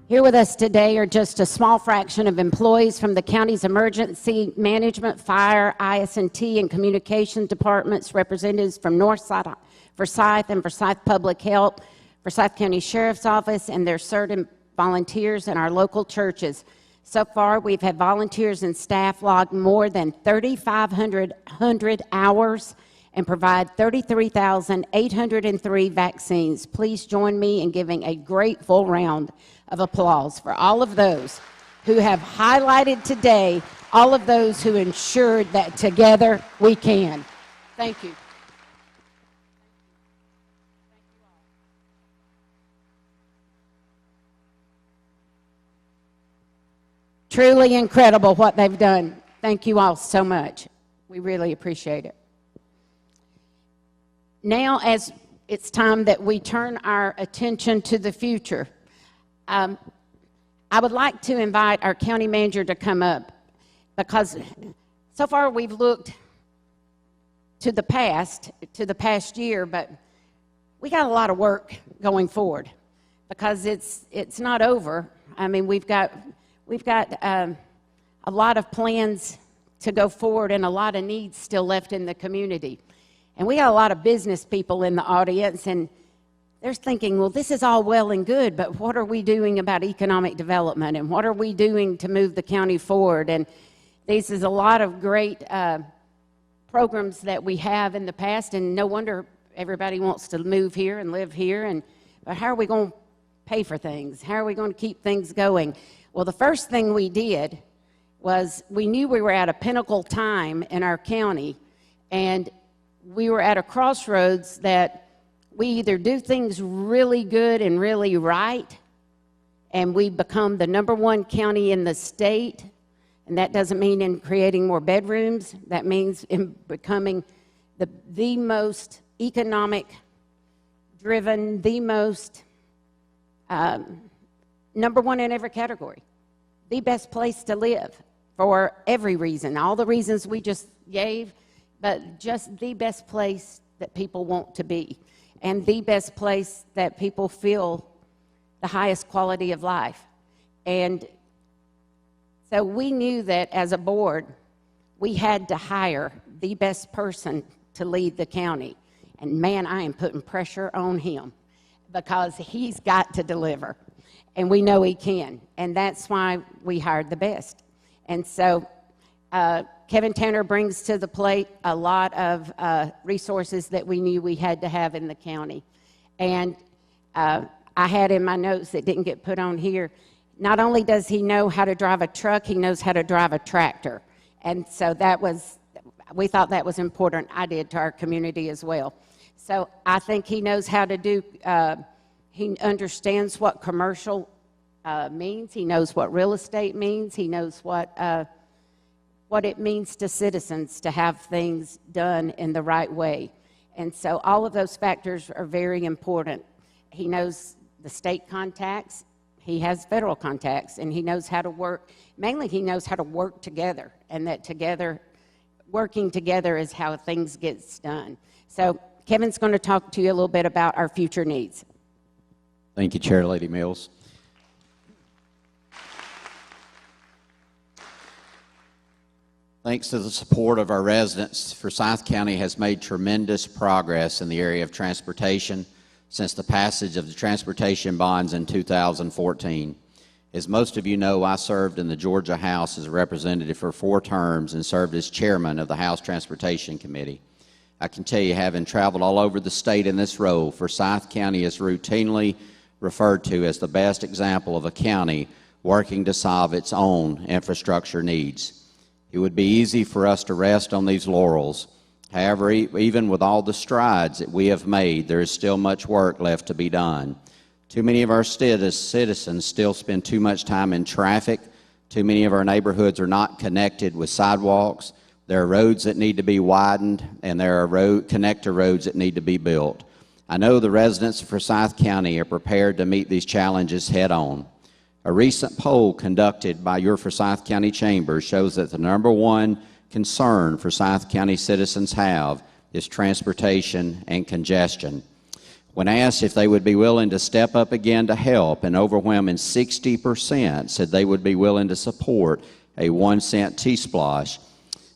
Here with us today are just a small fraction of employees from the county's emergency management, fire, IS&T, and communications departments, representatives from Northside, Forsyth, and Forsyth Public Health, Forsyth County Sheriff's Office, and their certain volunteers in our local churches. So far, we've had volunteers and staff log more than 3,500 hours and provide 33,803 vaccines. Please join me in giving a grateful round of applause for all of those who have highlighted today, all of those who ensured that together we can. Thank you. Truly incredible what they've done. Thank you all so much. We really appreciate it. Now, as it's time that we turn our attention to the future, I would like to invite our county manager to come up, because so far we've looked to the past year, but we got a lot of work going forward because it's not over. I mean, we've got a lot of plans to go forward and a lot of needs still left in the community. And we got a lot of business people in the audience, and they're thinking, well, this is all well and good, but what are we doing about economic development, and what are we doing to move the county forward? And this is a lot of great programs that we have in the past, and no wonder everybody wants to move here and live here. But how are we going to pay for things? How are we going to keep things going? Well, the first thing we did was we knew we were at a pinnacle time in our county, and we were at a crossroads that we either do things really good and really right, and we become the #1 county in the state, and that doesn't mean in creating more bedrooms. That means in becoming the most economic driven, the most #1 in every category, the best place to live for every reason, all the reasons we just gave, but just the best place that people want to be, and the best place that people feel the highest quality of life. And so we knew that as a board, we had to hire the best person to lead the county. And man, I am putting pressure on him because he's got to deliver. And we know he can. And that's why we hired the best. And so Kevin Tanner brings to the plate a lot of resources that we knew we had to have in the county. And I had in my notes that didn't get put on here, not only does he know how to drive a truck, he knows how to drive a tractor. And so we thought that was important. I did, to our community as well. So I think he knows how to do, he understands what commercial means. He knows what real estate means. He knows what it means to citizens to have things done in the right way. And so all of those factors are very important. He knows the state contacts, he has federal contacts, and he knows how to work. Mainly he knows how to work together, and that working together is how things get done. So Kevin's going to talk to you a little bit about our future needs. Thank you, Chair Lady Mills. Thanks to the support of our residents, Forsyth County has made tremendous progress in the area of transportation since the passage of the transportation bonds in 2014. As most of you know, I served in the Georgia House as a representative for 4 terms and served as chairman of the House Transportation Committee. I can tell you, having traveled all over the state in this role, Forsyth County is routinely referred to as the best example of a county working to solve its own infrastructure needs. It would be easy for us to rest on these laurels. However, even with all the strides that we have made, there is still much work left to be done. Too many of our citizens still spend too much time in traffic. Too many of our neighborhoods are not connected with sidewalks. There are roads that need to be widened, and there are connector roads that need to be built. I know the residents of Forsyth County are prepared to meet these challenges head on. A recent poll conducted by your Forsyth County Chamber shows that the #1 concern Forsyth County citizens have is transportation and congestion. When asked if they would be willing to step up again to help, an overwhelming 60% said they would be willing to support a 1-cent T-splosh.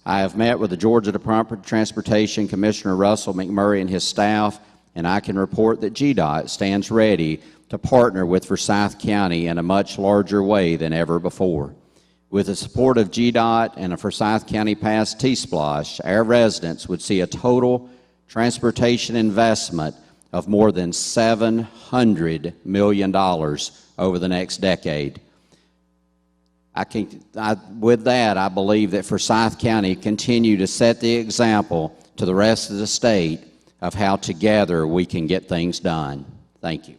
I have met with the Georgia Department of Transportation Commissioner Russell McMurray and his staff, and I can report that GDOT stands ready to partner with Forsyth County in a much larger way than ever before. With the support of GDOT and a Forsyth County Pass T-splosh, our residents would see a total transportation investment of more than $700 million over the next decade. With that, I believe that Forsyth County continue to set the example to the rest of the state of how together we can get things done. Thank you.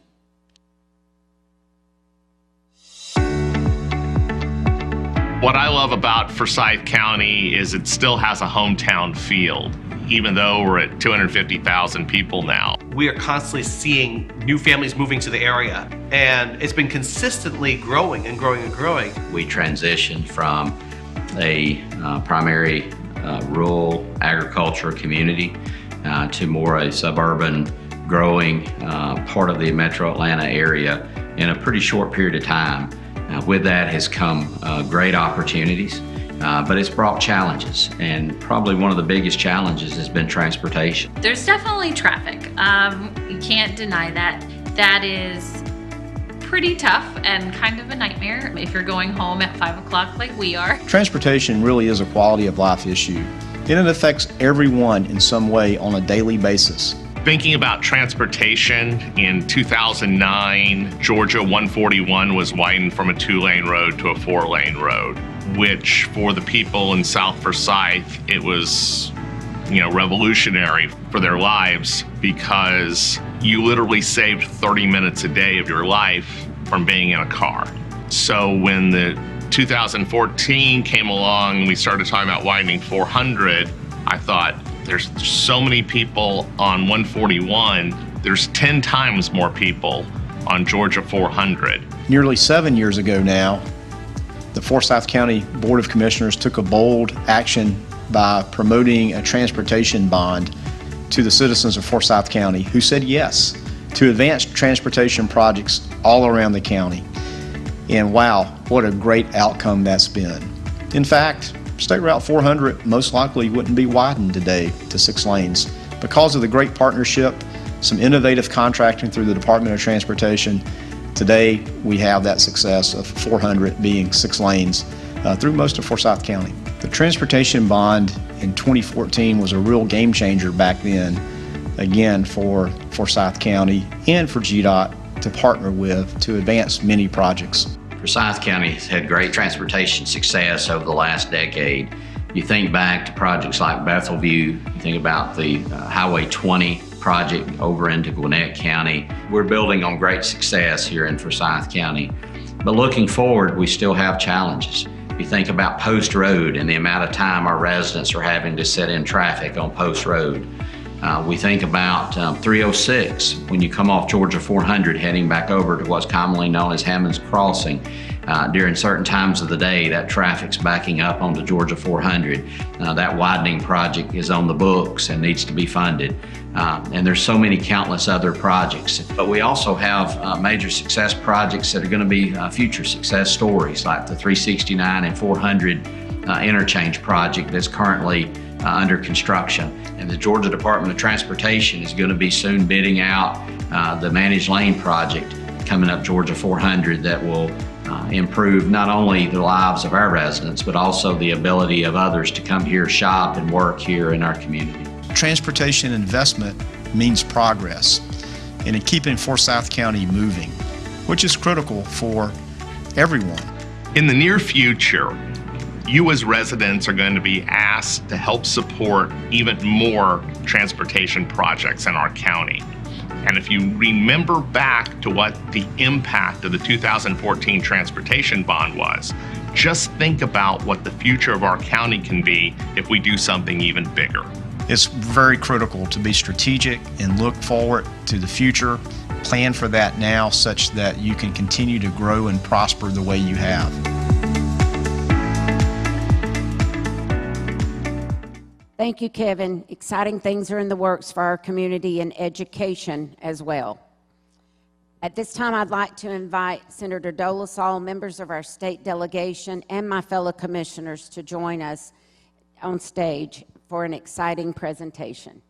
What I love about Forsyth County is it still has a hometown feel, even though we're at 250,000 people now. We are constantly seeing new families moving to the area, and it's been consistently growing and growing and growing. We transitioned from a primary rural agriculture community to more a suburban growing part of the metro Atlanta area in a pretty short period of time. With that has come great opportunities, but it's brought challenges, and probably one of the biggest challenges has been transportation. There's definitely traffic. You can't deny that. That is pretty tough and kind of a nightmare if you're going home at 5 o'clock like we are. Transportation really is a quality of life issue, and it affects everyone in some way on a daily basis. Thinking about transportation, in 2009, Georgia 141 was widened from a 2-lane road to a 4-lane road, which for the people in South Forsyth, it was, revolutionary for their lives, because you literally saved 30 minutes a day of your life from being in a car. So when the 2014 came along, we started talking about widening 400, I thought, there's so many people on 141, there's 10 times more people on Georgia 400. Nearly 7 years ago now, the Forsyth County Board of Commissioners took a bold action by promoting a transportation bond to the citizens of Forsyth County, who said yes to advanced transportation projects all around the county. And wow, what a great outcome that's been. In fact, State Route 400 most likely wouldn't be widened today to 6 lanes. Because of the great partnership, some innovative contracting through the Department of Transportation, today we have that success of 400 being 6 lanes through most of Forsyth County. The transportation bond in 2014 was a real game changer back then, again for Forsyth County and for GDOT to partner with to advance many projects. Forsyth County has had great transportation success over the last decade. You think back to projects like Bethelview, you think about the Highway 20 project over into Gwinnett County. We're building on great success here in Forsyth County. But looking forward, we still have challenges. You think about Post Road and the amount of time our residents are having to sit in traffic on Post Road. We think about 306 when you come off Georgia 400 heading back over to what's commonly known as Hammond's Crossing. During certain times of the day, that traffic's backing up onto Georgia 400. That widening project is on the books and needs to be funded. And there's so many countless other projects. But we also have major success projects that are going to be future success stories, like the 369 and 400 interchange project that's currently under construction. And the Georgia Department of Transportation is going to be soon bidding out the managed lane project coming up Georgia 400 that will improve not only the lives of our residents, but also the ability of others to come here, shop, and work here in our community. Transportation investment means progress and in keeping Forsyth County moving, which is critical for everyone. In the near future, you as residents are going to be asked to help support even more transportation projects in our county. And if you remember back to what the impact of the 2014 transportation bond was, just think about what the future of our county can be if we do something even bigger. It's very critical to be strategic and look forward to the future, plan for that now such that you can continue to grow and prosper the way you have. Thank you, Kevin. Exciting things are in the works for our community and education as well. At this time, I'd like to invite Senator Dolezal, members of our state delegation, and my fellow commissioners to join us on stage for an exciting presentation.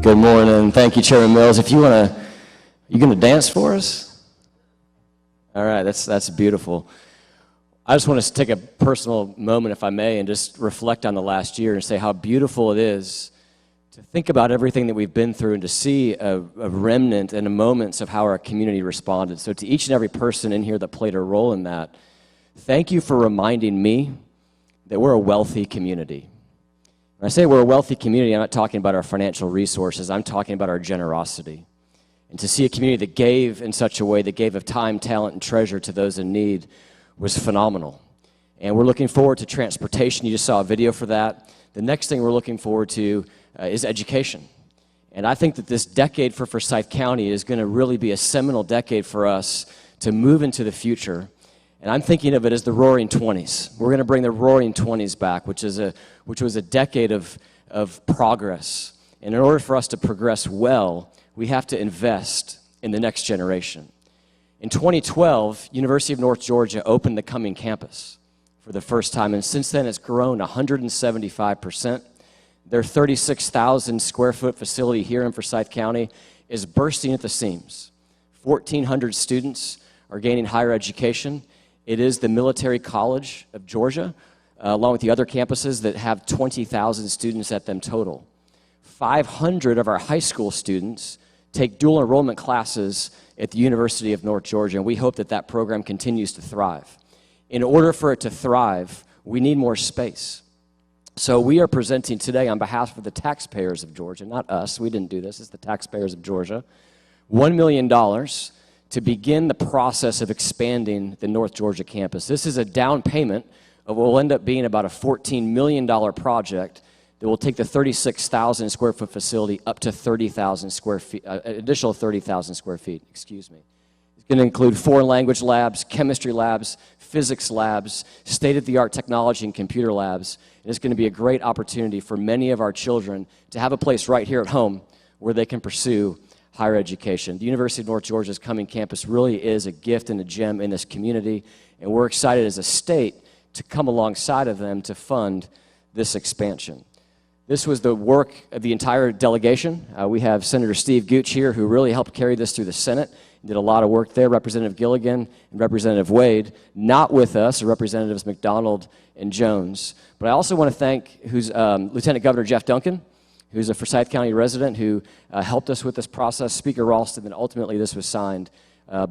Good morning. Thank you, Chairman Mills. If you want to, you going to dance for us? All right, that's beautiful. I just want to take a personal moment, if I may, and just reflect on the last year and say how beautiful it is to think about everything that we've been through and to see a remnant and a moments of how our community responded. So to each and every person in here that played a role in that, thank you for reminding me that we're a wealthy community. When I say we're a wealthy community, I'm not talking about our financial resources, I'm talking about our generosity. And to see a community that gave in such a way, that gave of time, talent, and treasure to those in need was phenomenal. And we're looking forward to transportation. You just saw a video for that. The next thing we're looking forward to is education. And I think that this decade for Forsyth County is going to really be a seminal decade for us to move into the future. And I'm thinking of it as the Roaring 20s. We're going to bring the Roaring 20s back, which was a decade of progress. And in order for us to progress well, we have to invest in the next generation. In 2012, University of North Georgia opened the Cumming campus for the first time, and since then it's grown 175%. Their 36,000 square foot facility here in Forsyth County is bursting at the seams. 1,400 students are gaining higher education. It is the Military College of Georgia, along with the other campuses that have 20,000 students at them total. 500 of our high school students take dual enrollment classes at the University of North Georgia, and we hope that that program continues to thrive. In order for it to thrive, we need more space. So we are presenting today on behalf of the taxpayers of Georgia, not us, we didn't do this, it's the taxpayers of Georgia, $1 million to begin the process of expanding the North Georgia campus. This is a down payment of what will end up being about a $14 million project that will take the 36,000 square foot facility up to 30,000 square feet, additional 30,000 square feet, excuse me. It's going to include foreign language labs, chemistry labs, physics labs, state-of-the-art technology and computer labs. And it's going to be a great opportunity for many of our children to have a place right here at home where they can pursue higher education. The University of North Georgia's Cumming campus really is a gift and a gem in this community, and we're excited as a state to come alongside of them to fund this expansion. This was the work of the entire delegation. We have Senator Steve Gooch here, who really helped carry this through the Senate, did a lot of work there, Representative Gilligan and Representative Wade. Not with us are Representatives McDonald and Jones. But I also want to thank Lieutenant Governor Jeff Duncan, who's a Forsyth County resident who helped us with this process, Speaker Ralston, and ultimately this was signed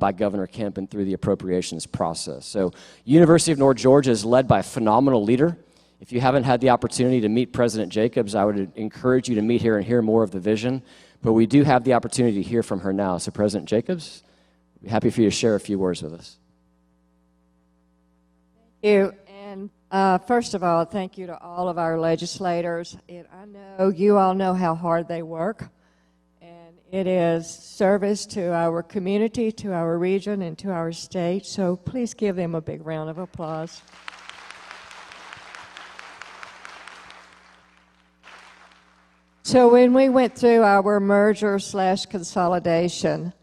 by Governor Kemp and through the appropriations process. So University of North Georgia is led by a phenomenal leader. If you haven't had the opportunity to meet President Jacobs, I would encourage you to meet her and hear more of the vision. But we do have the opportunity to hear from her now. So President Jacobs, I'd be happy for you to share a few words with us. Thank you. And first of all, thank you to all of our legislators. I know you all know how hard they work. And it is service to our community, to our region, and to our state. So please give them a big round of applause. So when we went through our merger/consolidation,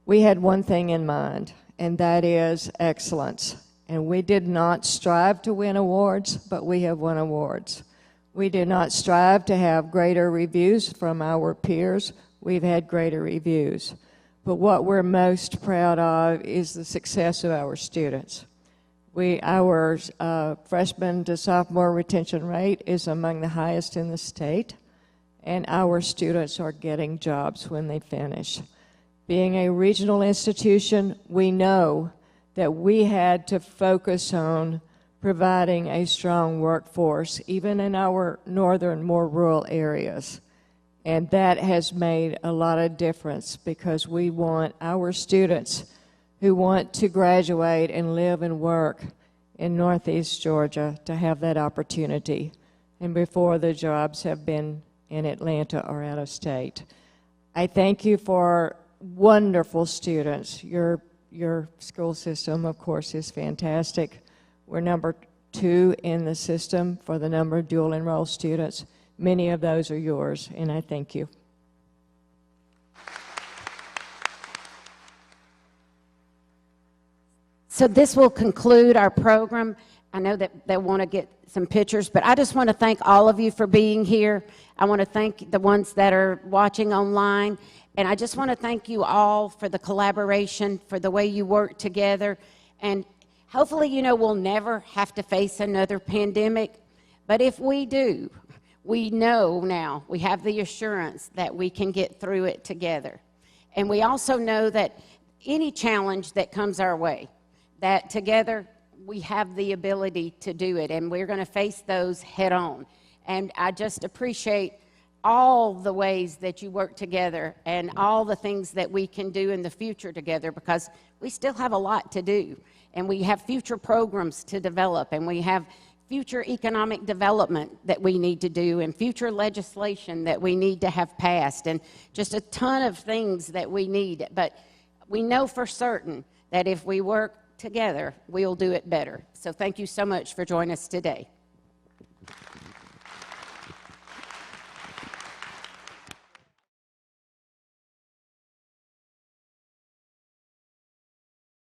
we had one thing in mind, and that is excellence. And we did not strive to win awards, but we have won awards. We did not strive to have greater reviews from our peers. We've had greater reviews. But what we're most proud of is the success of our students. Our freshman to sophomore retention rate is among the highest in the state, and our students are getting jobs when they finish. Being a regional institution, we know that we had to focus on providing a strong workforce, even in our northern, more rural areas. And that has made a lot of difference because we want our students who want to graduate and live and work in Northeast Georgia to have that opportunity. And before, the jobs have been in Atlanta or out of state. I thank you for wonderful students. Your school system, of course, is fantastic. We're number 2 in the system for the number of dual enrolled students. Many of those are yours, and I thank you. So this will conclude our program. I know that they want to get some pictures, but I just want to thank all of you for being here. I want to thank the ones that are watching online, and I just want to thank you all for the collaboration, for the way you work together, and hopefully, you know, we'll never have to face another pandemic, but if we do, we know now, we have the assurance that we can get through it together. And we also know that any challenge that comes our way, that together we have the ability to do it, and we're going to face those head on. And I just appreciate all the ways that you work together and all the things that we can do in the future together, because we still have a lot to do, and we have future programs to develop, and we have future economic development that we need to do, and future legislation that we need to have passed, and just a ton of things that we need. But we know for certain that if we work together, we'll do it better. So thank you so much for joining us today.